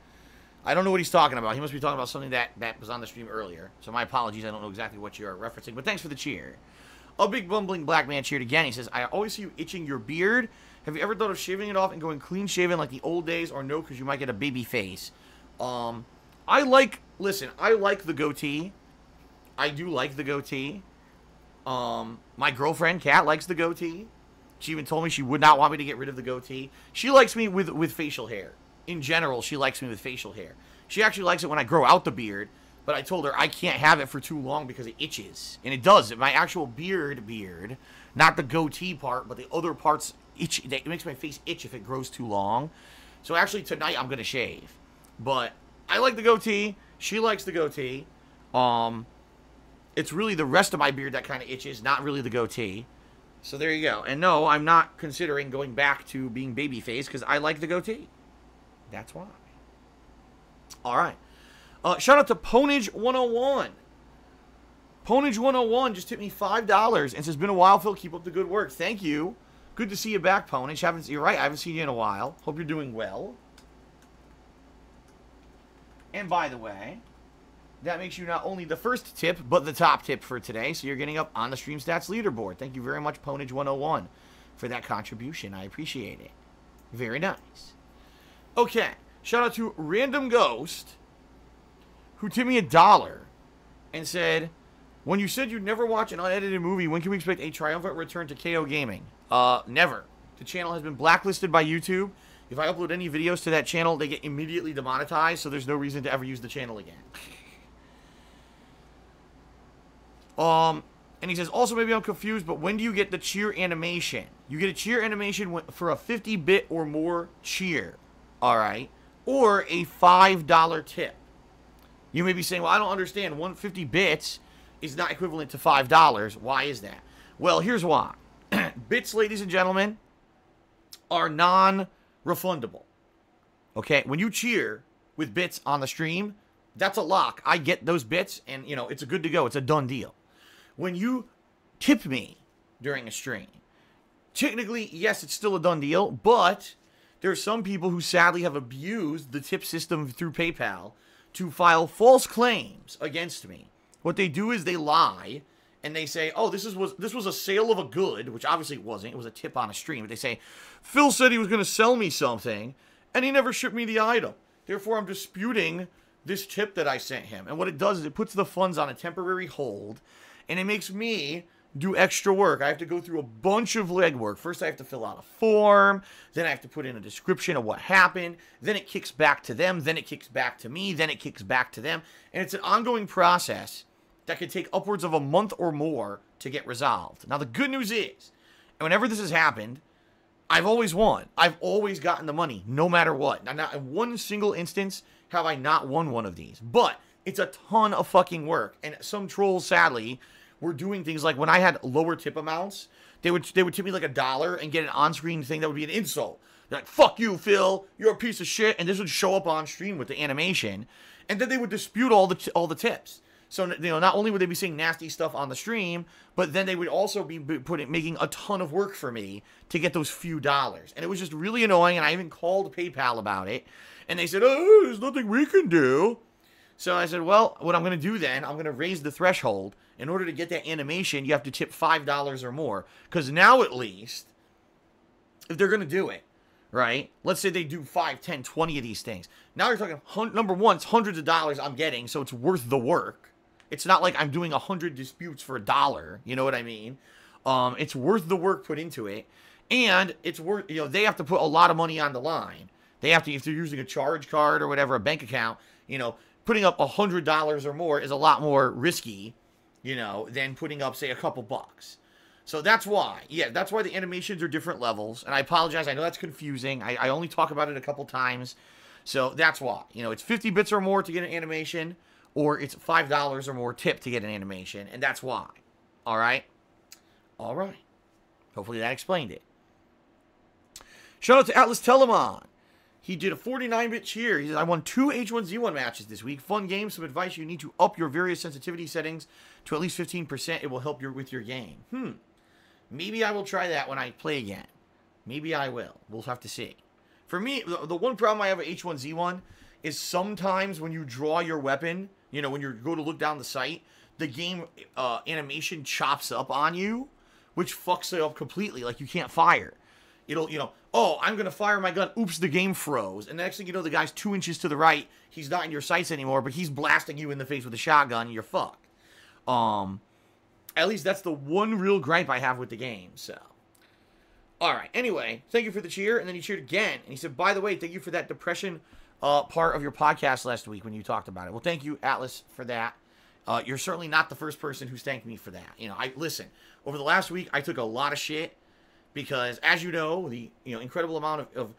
I don't know what he's talking about. He must be talking about something that was on the stream earlier. So my apologies. I don't know exactly what you're referencing. But thanks for the cheer. A big bumbling black man cheered again. He says, "I always see you itching your beard. Have you ever thought of shaving it off and going clean shaven like the old days, or no, because you might get a baby face?" Listen, I like the goatee. I do like the goatee. My girlfriend, Kat, likes the goatee. She even told me she would not want me to get rid of the goatee. She likes me with facial hair. In general, she likes me with facial hair. She actually likes it when I grow out the beard, but I told her I can't have it for too long because it itches. And it does. My actual beard, not the goatee part, but the other parts itch. It makes my face itch if it grows too long. So actually tonight I'm going to shave. But I like the goatee. She likes the goatee. It's really the rest of my beard that kind of itches, not really the goatee. So there you go. And no, I'm not considering going back to being babyface because I like the goatee. That's why. All right. Shout out to Ponage101. Ponage101 just tipped me $5 and says, "Been a while, Phil. Keep up the good work." Thank you. Good to see you back, Ponage. You're right. I haven't seen you in a while. Hope you're doing well. And by the way, that makes you not only the first tip, but the top tip for today. So you're getting up on the Stream Stats leaderboard. Thank you very much, Ponage101, for that contribution. I appreciate it. Very nice. Okay. Shout out to Random Ghost, who tipped me $1 and said, "When you said you'd never watch an unedited movie, when can we expect a triumphant return to KO Gaming?" Never. The channel has been blacklisted by YouTube. If I upload any videos to that channel, they get immediately demonetized, so there's no reason to ever use the channel again. And he says, "Also, maybe I'm confused, but when do you get the cheer animation?" You get a cheer animation for a 50-bit or more cheer, all right, or a $5 tip. You may be saying, "Well, I don't understand. 150 bits is not equivalent to $5. Why is that?" Well, here's why. Bits, ladies and gentlemen, are non-refundable. Okay? When you cheer with bits on the stream, that's a lock. I get those bits, and, you know, it's a good to go. It's a done deal. When you tip me during a stream, technically, yes, it's still a done deal, but there are some people who sadly have abused the tip system through PayPal to file false claims against me. What they do is they lie, and they say, "Oh, this was a sale of a good," which obviously it wasn't. It was a tip on a stream. But they say, "Phil said he was going to sell me something, and he never shipped me the item. Therefore, I'm disputing this tip that I sent him." And what it does is it puts the funds on a temporary hold, and it makes me do extra work. I have to go through a bunch of legwork. First, I have to fill out a form. Then I have to put in a description of what happened. Then it kicks back to them. Then it kicks back to me. Then it kicks back to them. And it's an ongoing process that could take upwards of a month or more to get resolved. Now, the good news is, whenever this has happened, I've always won. I've always gotten the money, no matter what. Now, not in one single instance have I not won one of these. But it's a ton of fucking work. And some trolls, sadly, were doing things like when I had lower tip amounts, they would tip me like $1 and get an on-screen thing that would be an insult. They're like, fuck you, Phil, you're a piece of shit. And this would show up on stream with the animation. And then they would dispute all the tips. So, you know, not only would they be saying nasty stuff on the stream, but then they would also be making a ton of work for me to get those few dollars. And it was just really annoying, and I even called PayPal about it. And they said, oh, there's nothing we can do. So I said, well, what I'm going to do then, I'm going to raise the threshold. In order to get that animation, you have to tip $5 or more. Because now at least, if they're going to do it, right? Let's say they do 5, 10, 20 of these things. Now you're talking, number one, it's hundreds of dollars I'm getting, so it's worth the work. It's not like I'm doing 100 disputes for $1. You know what I mean? It's worth the work put into it. And it's worth, you know, they have to put a lot of money on the line. They have to, if they're using a charge card or whatever, a bank account, you know, putting up $100 or more is a lot more risky, you know, than putting up, say, a couple bucks. So that's why. Yeah, that's why the animations are different levels. And I apologize. I know that's confusing. I only talk about it a couple times. So that's why. You know, it's 50 bits or more to get an animation, or it's $5 or more tip to get an animation, and that's why. All right? All right. Hopefully that explained it. Shout out to Atlas Telemon. He did a 49-bit cheer. He says, I won 2 H1Z1 matches this week. Fun game. Some advice. You need to up your various sensitivity settings to at least 15%. It will help with your game. Maybe I will try that when I play again. Maybe I will. We'll have to see. For me, the one problem I have with H1Z1 is sometimes when you draw your weapon, you know, when you go to look down the sight, the game animation chops up on you, which fucks it up completely. Like, you can't fire. It'll, you know, oh, I'm going to fire my gun. Oops, the game froze. And the next thing you know, the guy's 2 inches to the right. He's not in your sights anymore, but he's blasting you in the face with a shotgun, and you're fucked. At least that's the one real gripe I have with the game, so. All right, anyway, thank you for the cheer. And then he cheered again. And he said, by the way, thank you for that depression part of your podcast last week when you talked about it. Well, thank you, Atlas, for that. You're certainly not the first person who's thanked me for that. You know, listen, over the last week, I took a lot of shit because, as you know, the incredible amount of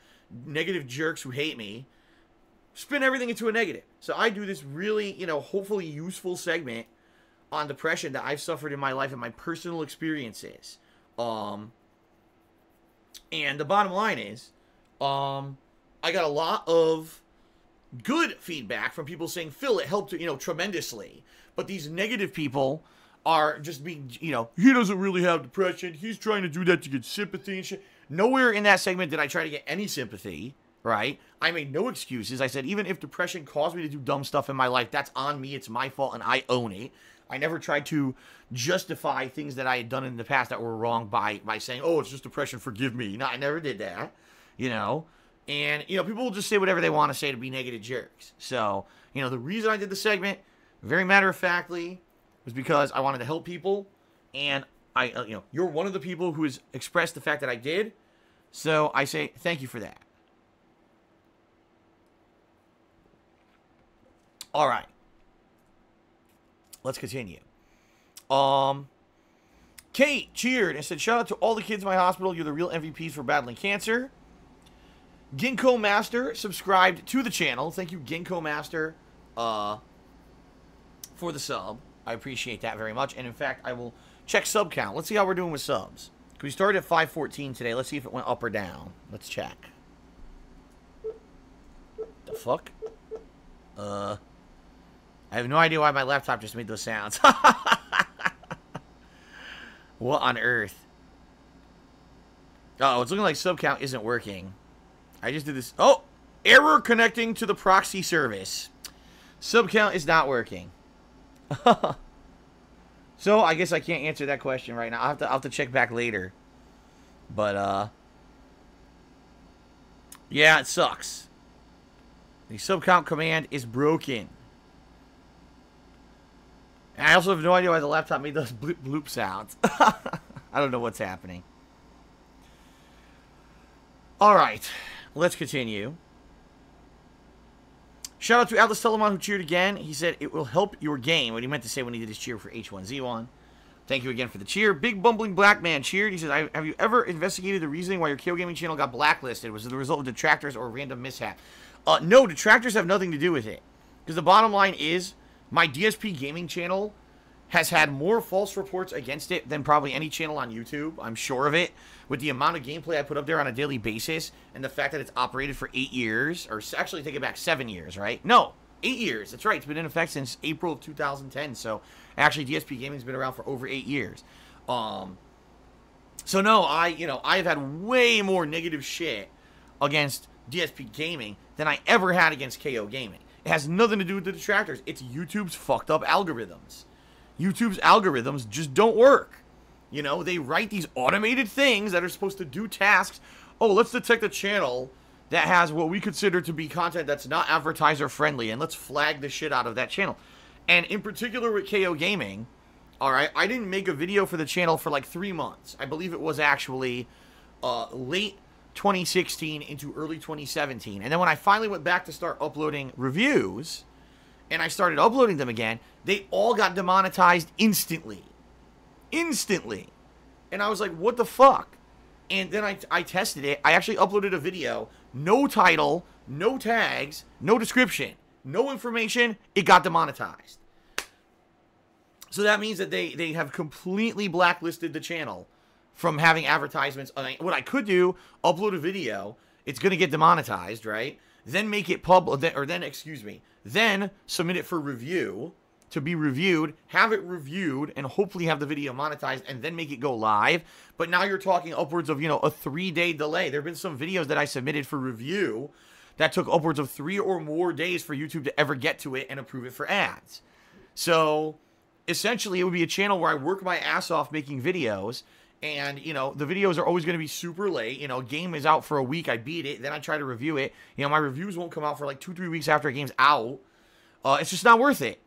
negative jerks who hate me spin everything into a negative. So I do this really, hopefully useful segment on depression that I've suffered in my life and my personal experiences. And the bottom line is, I got a lot of good feedback from people saying, Phil, it helped, tremendously. But these negative people are just being, he doesn't really have depression. He's trying to do that to get sympathy and shit. Nowhere in that segment did I try to get any sympathy, right? I made no excuses. I said, even if depression caused me to do dumb stuff in my life, that's on me. It's my fault, and I own it. I never tried to justify things that I had done in the past that were wrong by saying, oh, it's just depression, forgive me. No, I never did that, And, people will just say whatever they want to say to be negative jerks. So, the reason I did the segment, very matter-of-factly, was because I wanted to help people. And, you're one of the people who has expressed the fact that I did. So, I say thank you for that. All right. Let's continue. Kate cheered and said, shout out to all the kids in my hospital. You're the real MVPs for battling cancer. Ginkgo Master subscribed to the channel. Thank you, Ginkgo Master, for the sub. I appreciate that very much. And in fact, I will check sub count. Let's see how we're doing with subs. We started at 514 today. Let's see if it went up or down. Let's check. The fuck? I have no idea why my laptop just made those sounds. What on earth? Oh, it's looking like sub count isn't working. I just did this. Oh! Error connecting to the proxy service. Sub count is not working. So, I guess I can't answer that question right now. I'll have to check back later. But, yeah, it sucks. The sub count command is broken. And I also have no idea why the laptop made those bloop bloop sounds. I don't know what's happening. Alright, let's continue. Shout out to Atlas Telemon who cheered again. He said it will help your game. What he meant to say when he did his cheer for H1Z1. Thank you again for the cheer. Big Bumbling Black Man cheered. He says, have you ever investigated the reasoning why your KO Gaming channel got blacklisted? Was it the result of detractors or random mishap? No, detractors have nothing to do with it. Because the bottom line is, my DSP Gaming channel has had more false reports against it than probably any channel on YouTube. I'm sure of it. With the amount of gameplay I put up there on a daily basis, and the fact that it's operated for 8 years, or actually take it back, 7 years, right? No, 8 years. That's right. It's been in effect since April of 2010. So actually, DSP Gaming's been around for over 8 years. So no, I've had way more negative shit against DSP Gaming than I ever had against KO Gaming. It has nothing to do with the detractors. It's YouTube's fucked up algorithms. YouTube's algorithms just don't work. You know, they write these automated things that are supposed to do tasks. Oh, let's detect a channel that has what we consider to be content that's not advertiser friendly, and let's flag the shit out of that channel. And in particular with KO Gaming, alright, I didn't make a video for the channel for like 3 months. I believe it was actually late 2016 into early 2017. And then when I finally went back to start uploading reviews, and I started uploading them again, they all got demonetized instantly. Instantly. And I was like, what the fuck? And then I tested it. I actually uploaded a video. No title, no tags, no description, no information. It got demonetized. So that means that they have completely blacklisted the channel from having advertisements. What I could do, upload a video. It's going to get demonetized, right? Then make it public, or then submit it for review, to be reviewed, have it reviewed, and hopefully have the video monetized, and then make it go live. But now you're talking upwards of, a 3-day delay. There have been some videos that I submitted for review that took upwards of 3 or more days for YouTube to ever get to it and approve it for ads. So, essentially, it would be a channel where I work my ass off making videos, and, the videos are always going to be super late. Game is out for a week, I beat it, then I try to review it. My reviews won't come out for like 2-3 weeks after a game's out. It's just not worth it.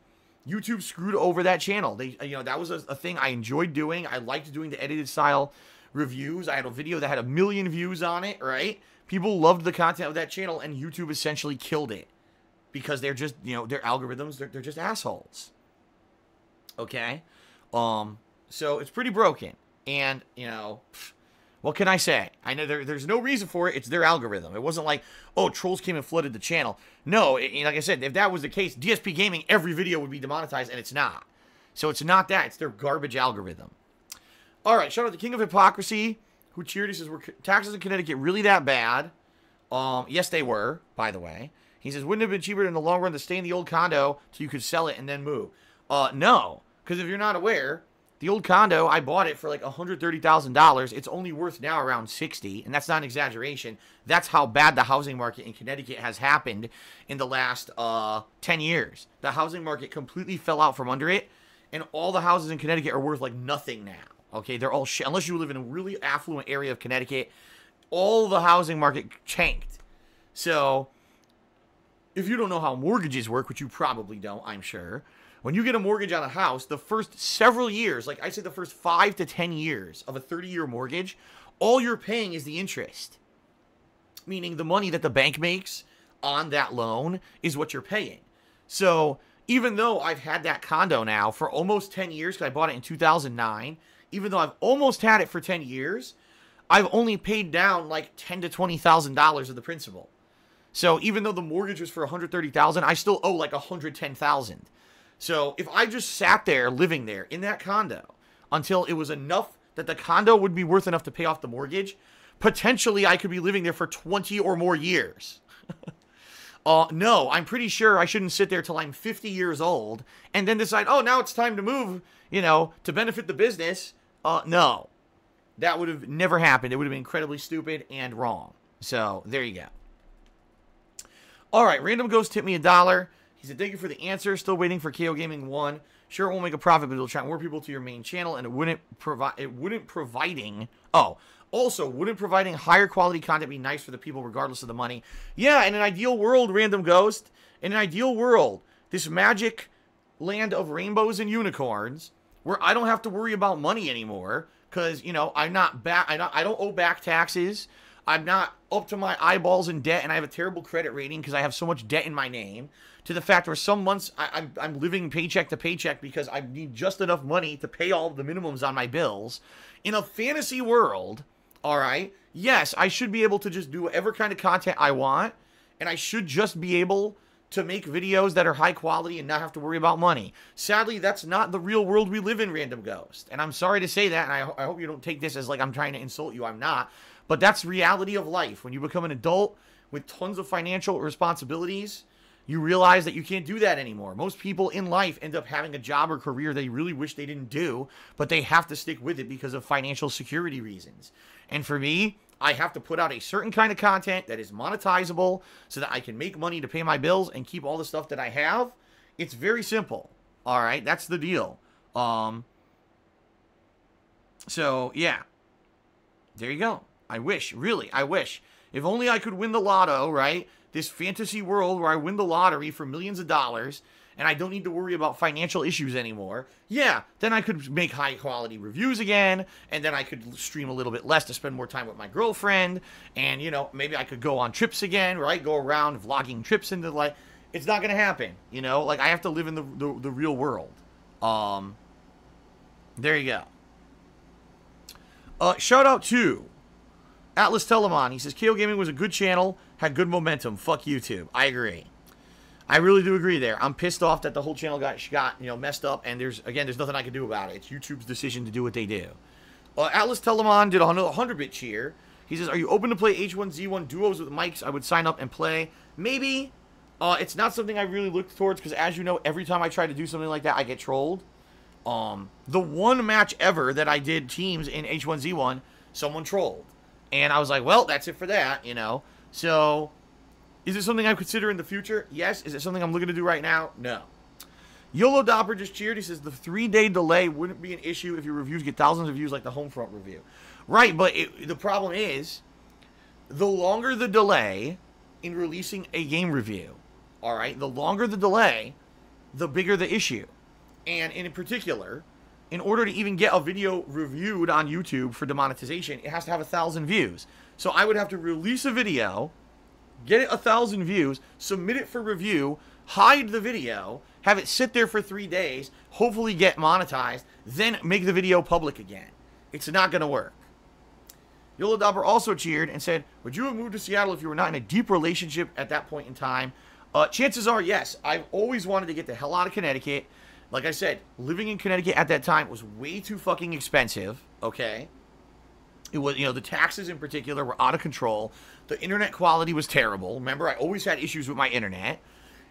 YouTube screwed over that channel. That was a thing I enjoyed doing. I liked doing the edited style reviews. I had a video that had 1 million views on it, right? People loved the content of that channel, and YouTube essentially killed it. Because they're just, their algorithms, they're just assholes. Okay? So it's pretty broken. And, what can I say? I know there's no reason for it. It's their algorithm. It wasn't like, oh, trolls came and flooded the channel. No, like I said, if that was the case, DSP Gaming, every video would be demonetized, and it's not. So it's not that. It's their garbage algorithm. All right, shout out to King of Hypocrisy, who cheered. He says, were taxes in Connecticut really that bad? Yes, they were, by the way. He says, wouldn't it have been cheaper in the long run to stay in the old condo till you could sell it and then move? No, because if you're not aware, the old condo, I bought it for like $130,000. It's only worth now around $60,000, and that's not an exaggeration. That's how bad the housing market in Connecticut has happened in the last 10 years. The housing market completely fell out from under it, and all the houses in Connecticut are worth like nothing now. Okay, they're all shit. Unless you live in a really affluent area of Connecticut, all the housing market tanked. So, if you don't know how mortgages work, which you probably don't, I'm sure, when you get a mortgage on a house, the first several years, like I say the first 5 to 10 years of a 30-year mortgage, all you're paying is the interest. Meaning the money that the bank makes on that loan is what you're paying. So even though I've had that condo now for almost 10 years, because I bought it in 2009, even though I've almost had it for 10 years, I've only paid down like $10,000 to $20,000 of the principal. So even though the mortgage was for $130,000, I still owe like $110,000. So if I just sat there living there in that condo until it was enough that the condo would be worth enough to pay off the mortgage, potentially I could be living there for 20 or more years. No, I'm pretty sure I shouldn't sit there till I'm 50 years old and then decide, oh, now it's time to move, to benefit the business. No, that would have never happened. It would have been incredibly stupid and wrong. So there you go. All right, Random Ghost tipped me $1. He said, thank you for the answer. Still waiting for KO Gaming 1. Sure, it won't make a profit, but it'll attract more people to your main channel, and wouldn't providing higher quality content be nice for the people regardless of the money? Yeah, in an ideal world, Random Ghost, in an ideal world, this magic land of rainbows and unicorns where I don't have to worry about money anymore because, you know, I'm not back. I don't owe back taxes. I'm not up to my eyeballs in debt, and I have a terrible credit rating because I have so much debt in my name, to the fact where some months I'm living paycheck to paycheck because I need just enough money to pay all the minimums on my bills. In a fantasy world, all right, yes, I should be able to just do whatever kind of content I want, and I should just be able to make videos that are high quality and not have to worry about money. Sadly, that's not the real world we live in, Random Ghost. And I'm sorry to say that, and I hope you don't take this as like I'm trying to insult you. I'm not. But that's reality of life. When you become an adult with tons of financial responsibilities, you realize that you can't do that anymore. Most people in life end up having a job or career they really wish they didn't do, but they have to stick with it because of financial security reasons. And for me, I have to put out a certain kind of content that is monetizable so that I can make money to pay my bills and keep all the stuff that I have. It's very simple. All right, that's the deal. So, yeah. There you go. I wish, really, I wish. If only I could win the lotto, right? This fantasy world where I win the lottery for millions of dollars and I don't need to worry about financial issues anymore. Yeah, then I could make high-quality reviews again, and then I could stream a little bit less to spend more time with my girlfriend, and, you know, maybe I could go on trips again, right? Go around vlogging trips into, like, it's not going to happen, you know? Like, I have to live in the real world. There you go. Shout out to Atlas Telemon. He says, KO Gaming was a good channel, had good momentum. Fuck YouTube. I agree. I really do agree there. I'm pissed off that the whole channel got you know, messed up, and there's nothing I can do about it. It's YouTube's decision to do what they do. Atlas Telemon did a 100-bit cheer. He says, are you open to play H1Z1 duos with mics? I would sign up and play. Maybe. It's not something I really looked towards, because as you know, every time I try to do something like that, I get trolled. The one match ever that I did teams in H1Z1, someone trolled. And I was like, well, that's it for that, you know. So, is it something I consider in the future? Yes. Is it something I'm looking to do right now? No. YOLO Dopper just cheered. He says, the 3-day delay wouldn't be an issue if your reviews get thousands of views like the Homefront review. Right, but the problem is, the longer the delay in releasing a game review, all right, the longer the delay, the bigger the issue. And in particular, in order to even get a video reviewed on YouTube for demonetization, it has to have 1,000 views. So I would have to release a video, get it 1,000 views, submit it for review, hide the video, have it sit there for 3 days, hopefully get monetized, then make the video public again. It's not going to work. Yola Dauber also cheered and said, would you have moved to Seattle if you were not in a deep relationship at that point in time? Chances are, yes. I've always wanted to get the hell out of Connecticut. Like I said, living in Connecticut at that time was way too fucking expensive, okay? It was, you know, the taxes in particular were out of control. The internet quality was terrible. Remember, I always had issues with my internet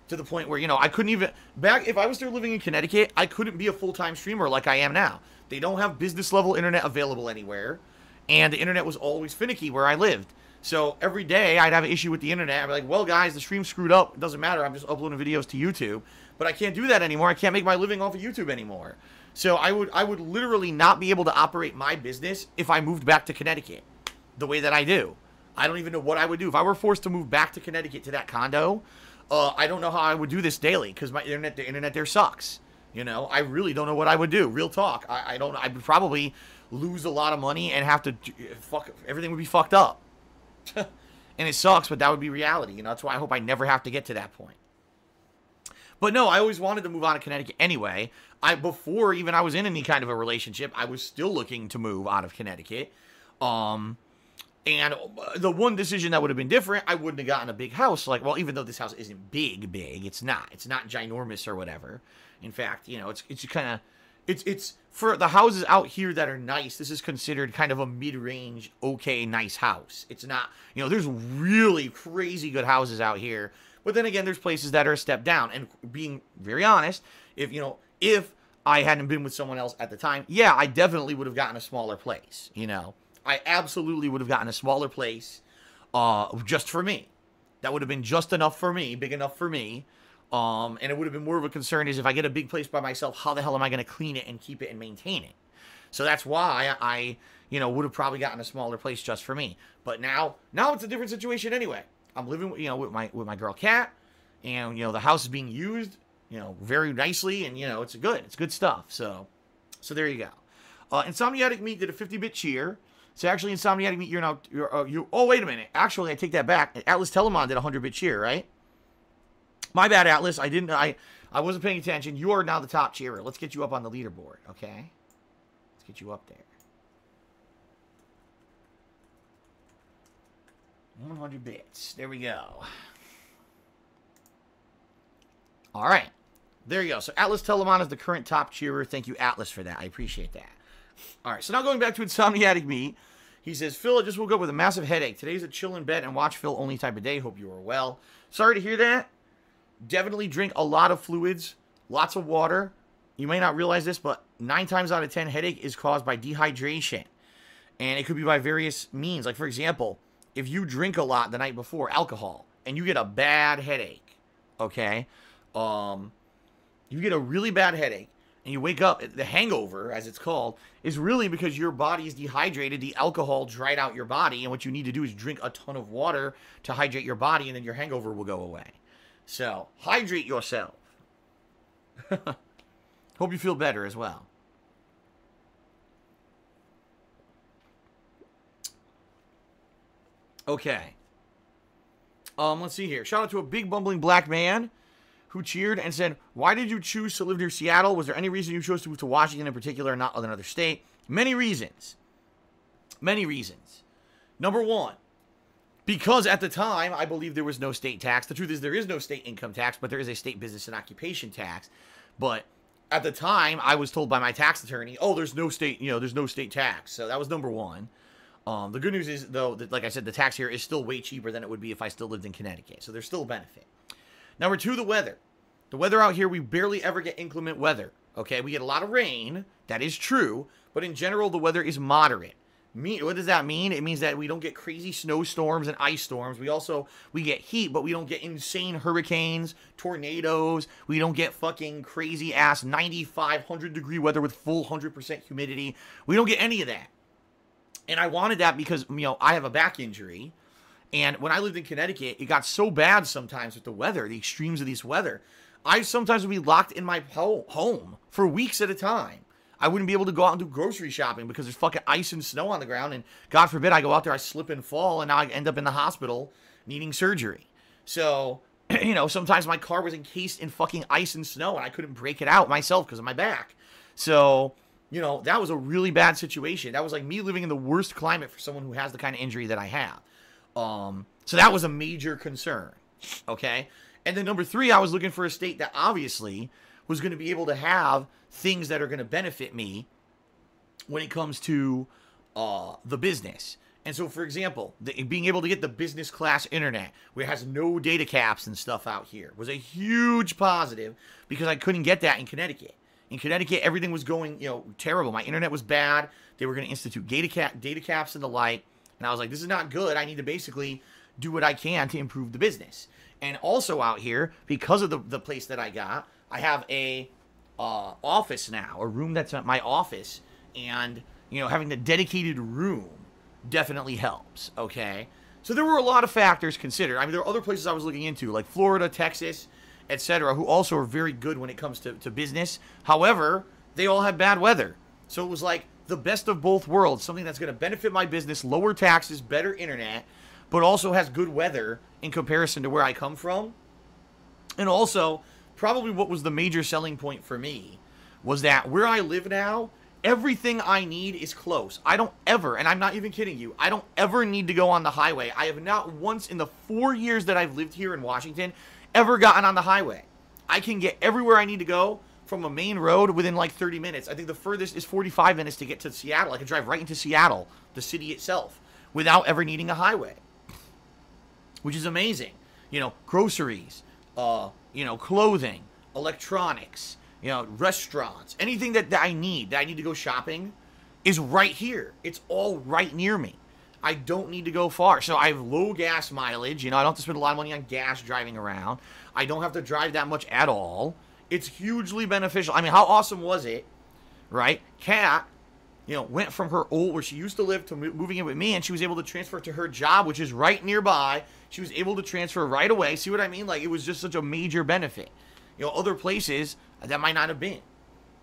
to the point where, you know, I couldn't even... if I was still living in Connecticut, I couldn't be a full-time streamer like I am now. They don't have business-level internet available anywhere, and the internet was always finicky where I lived. So every day, I'd have an issue with the internet. I'd be like, well, guys, the stream's screwed up. It doesn't matter. I'm just uploading videos to YouTube. But I can't do that anymore. I can't make my living off of YouTube anymore. So I would literally not be able to operate my business if I moved back to Connecticut the way that I do. I don't even know what I would do. If I were forced to move back to Connecticut to that condo, I don't know how I would do this daily because the internet there sucks. You know, I really don't know what I would do. Real talk. I don't. I would probably lose a lot of money and have to everything would be fucked up. And it sucks, but that would be reality. You know, that's why I hope I never have to get to that point. But no, I always wanted to move out of Connecticut anyway. Before even I was in any kind of a relationship, I was still looking to move out of Connecticut. And the one decision that would have been different, I wouldn't have gotten a big house. Like, well, even though this house isn't big, it's not ginormous or whatever. In fact, you know, it's kind of, it's for the houses out here that are nice. This is considered kind of a mid-range, okay, nice house. It's not, you know, there's really crazy good houses out here. But then again, there's places that are a step down. And being very honest, if I hadn't been with someone else at the time, yeah, I definitely would have gotten a smaller place, you know. I absolutely would have gotten a smaller place just for me. That would have been just enough for me, big enough for me. And it would have been more of a concern is if I get a big place by myself, how the hell am I going to clean it and keep it and maintain it? So that's why I would have probably gotten a smaller place just for me. But now it's a different situation anyway. I'm living, with my girl Kat, and, the house is being used you know, very nicely, and, you know, it's good stuff. So there you go. Insomniatic Meat did a 50-bit cheer. So actually, Insomniatic Meat, oh, wait a minute. Actually, I take that back. Atlas Telemon did a 100-bit cheer, right? My bad, Atlas. I wasn't paying attention. You are now the top cheerer. Let's get you up on the leaderboard, okay? Let's get you up there. 100 bits. There we go. All right. There you go. So Atlas Telemon is the current top cheerer. Thank you, Atlas, for that. I appreciate that. All right. So now going back to Insomniatic Me. He says, Phil, I just woke up with a massive headache. Today's a chill in bed and watch Phil only type of day. Hope you are well. Sorry to hear that. Definitely drink a lot of fluids. Lots of water. You may not realize this, but 9 times out of 10, headache is caused by dehydration. And it could be by various means. Like, for example, if you drink a lot the night before, alcohol, and you get a bad headache, okay? You get a really bad headache, and you wake up, the hangover, as it's called, is really because your body is dehydrated. The alcohol dried out your body, and what you need to do is drink a ton of water to hydrate your body, and then your hangover will go away. So, hydrate yourself. Hope you feel better as well. Okay. Let's see here. Shout out to a big bumbling black man who cheered and said, why did you choose to live near Seattle? Was there any reason you chose to move to Washington in particular, not another state? Many reasons. Many reasons. Number one, because at the time, I believe there was no state tax. The truth is there is no state income tax, but there is a state business and occupation tax. But at the time, I was told by my tax attorney, oh, there's no state, there's no state tax. So that was number one. The good news is, though, that, like I said, the tax here is still way cheaper than it would be if I still lived in Connecticut. So there's still a benefit. Number two, the weather. The weather out here, we barely ever get inclement weather. Okay, we get a lot of rain. That is true. But in general, the weather is moderate. What does that mean? It means that we don't get crazy snowstorms and ice storms. We get heat, but we don't get insane hurricanes, tornadoes. We don't get fucking crazy-ass 95, 100-degree weather with full 100% humidity. We don't get any of that. And I wanted that because, I have a back injury. And when I lived in Connecticut, it got so bad sometimes with the weather, the extremes of this weather. I sometimes would be locked in my home for weeks at a time. I wouldn't be able to go out and do grocery shopping because there's fucking ice and snow on the ground. And God forbid I go out there, I slip and fall, and now I end up in the hospital needing surgery. So, sometimes my car was encased in fucking ice and snow, and I couldn't break it out myself because of my back. So, that was a really bad situation. That was like me living in the worst climate for someone who has the kind of injury that I have. So that was a major concern. Okay? And then number three, I was looking for a state that obviously was going to be able to have things that are going to benefit me when it comes to the business. And so, for example, being able to get the business class internet, where it has no data caps and stuff out here, was a huge positive because I couldn't get that in Connecticut. In Connecticut, everything was going, terrible. My internet was bad. They were going to institute data caps and the like. And I was like, this is not good. I need to basically do what I can to improve the business. And also out here, because of the place that I got, I have a office now, a room that's at my office. And, having the dedicated room definitely helps, okay? So there were a lot of factors considered. I mean, there are other places I was looking into, like Florida, Texas, etc., who also are very good when it comes to business. However, they all had bad weather. So it was like the best of both worlds, something that's going to benefit my business, lower taxes, better internet, but also has good weather in comparison to where I come from. And also, probably what was the major selling point for me was that where I live now, everything I need is close. I don't ever, and I'm not even kidding you, I don't ever need to go on the highway. I have not once in the 4 years that I've lived here in Washington ever gotten on the highway. I can get everywhere I need to go from a main road within like 30 minutes. I think the furthest is 45 minutes to get to Seattle. I can drive right into Seattle, the city itself, without ever needing a highway, which is amazing. Groceries, clothing, electronics, restaurants, anything that I need to go shopping is right here. It's all right near me. I don't need to go far. So I have low gas mileage. I don't have to spend a lot of money on gas driving around. I don't have to drive that much at all. It's hugely beneficial. I mean, how awesome was it, right? Kat, went from her where she used to live to moving in with me, and she was able to transfer to her job, which is right nearby. She was able to transfer right away. See what I mean? Like, it was just such a major benefit. other places that might not have been.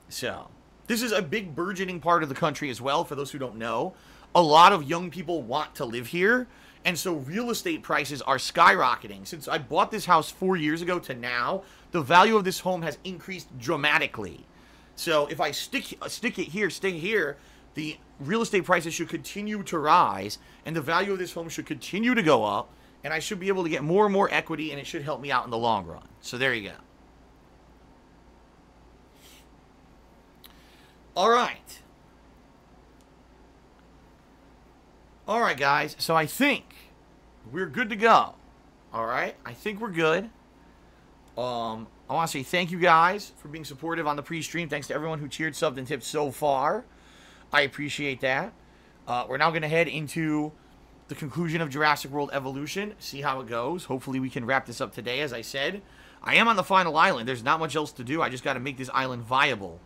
So, this is a big burgeoning part of the country as well, for those who don't know. A lot of young people want to live here, and so real estate prices are skyrocketing. Since I bought this house 4 years ago to now, the value of this home has increased dramatically. So if I stay here, the real estate prices should continue to rise, and the value of this home should continue to go up, and I should be able to get more and more equity, and it should help me out in the long run. So there you go. All right. All right, guys. So I think we're good to go. All right. I think we're good. I want to say thank you guys for being supportive on the pre-stream. Thanks to everyone who cheered, subbed, and tipped so far. I appreciate that. We're now going to head into the conclusion of Jurassic World Evolution. See how it goes. Hopefully we can wrap this up today. As I said, I am on the final island. There's not much else to do. I just got to make this island viable.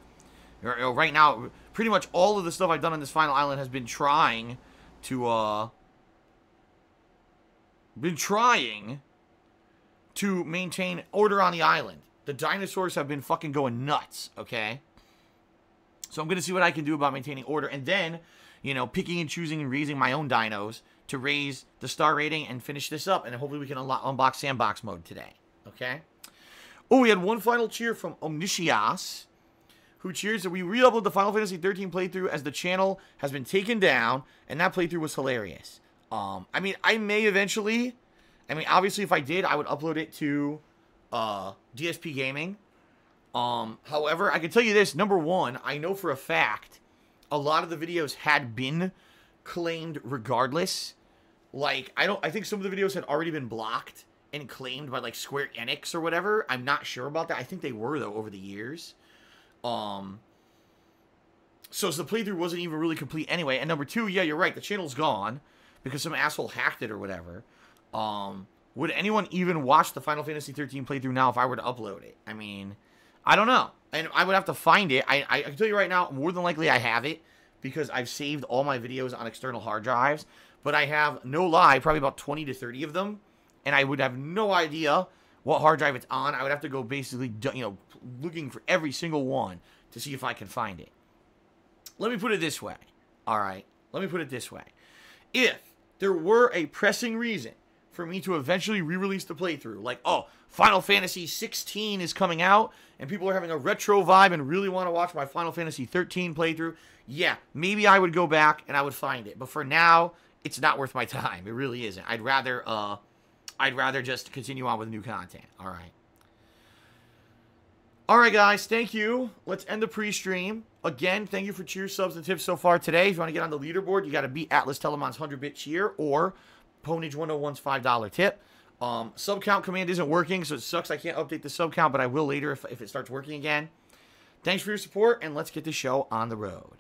Right now, pretty much all of the stuff I've done on this final island has been trying to maintain order on the island. The dinosaurs have been fucking going nuts, okay? So I'm going to see what I can do about maintaining order, and then, picking and choosing and raising my own dinos to raise the star rating and finish this up, and hopefully we can unbox sandbox mode today, okay? Oh, we had one final cheer from Omniscias, who cheers that we re-upload the Final Fantasy 13 playthrough as the channel has been taken down, and that playthrough was hilarious. I mean, I may eventually... obviously, if I did, I would upload it to DSPGaming. However, I can tell you this. Number one, I know for a fact a lot of the videos had been claimed regardless. Like, I think some of the videos had already been blocked and claimed by, like, Square Enix or whatever. I'm not sure about that. I think they were, though, over the years. So the playthrough wasn't even really complete anyway. And number two, yeah, you're right. The channel's gone because some asshole hacked it or whatever. Would anyone even watch the Final Fantasy 13 playthrough now if I were to upload it? I mean, I don't know. And I would have to find it. I can tell you right now, more than likely I have it because I've saved all my videos on external hard drives. But I have, no lie, probably about 20 to 30 of them. And I would have no idea what hard drive it's on. I would have to go basically, looking for every single one to see if I can find it. Let me put it this way. All right. Let me put it this way. If there were a pressing reason for me to eventually re-release the playthrough, like, oh, Final Fantasy 16 is coming out, and people are having a retro vibe and really want to watch my Final Fantasy 13 playthrough, yeah, maybe I would go back and I would find it. But for now, it's not worth my time. It really isn't. I'd rather just continue on with new content. All right. All right, guys. Thank you. Let's end the pre-stream. Again, thank you for cheers, subs, and tips so far today. If you want to get on the leaderboard, you got to beat Atlas Telemon's 100-bit cheer or Ponage 101's $5 tip. Sub count command isn't working, so it sucks I can't update the sub count, but I will later if it starts working again. Thanks for your support, and let's get the show on the road.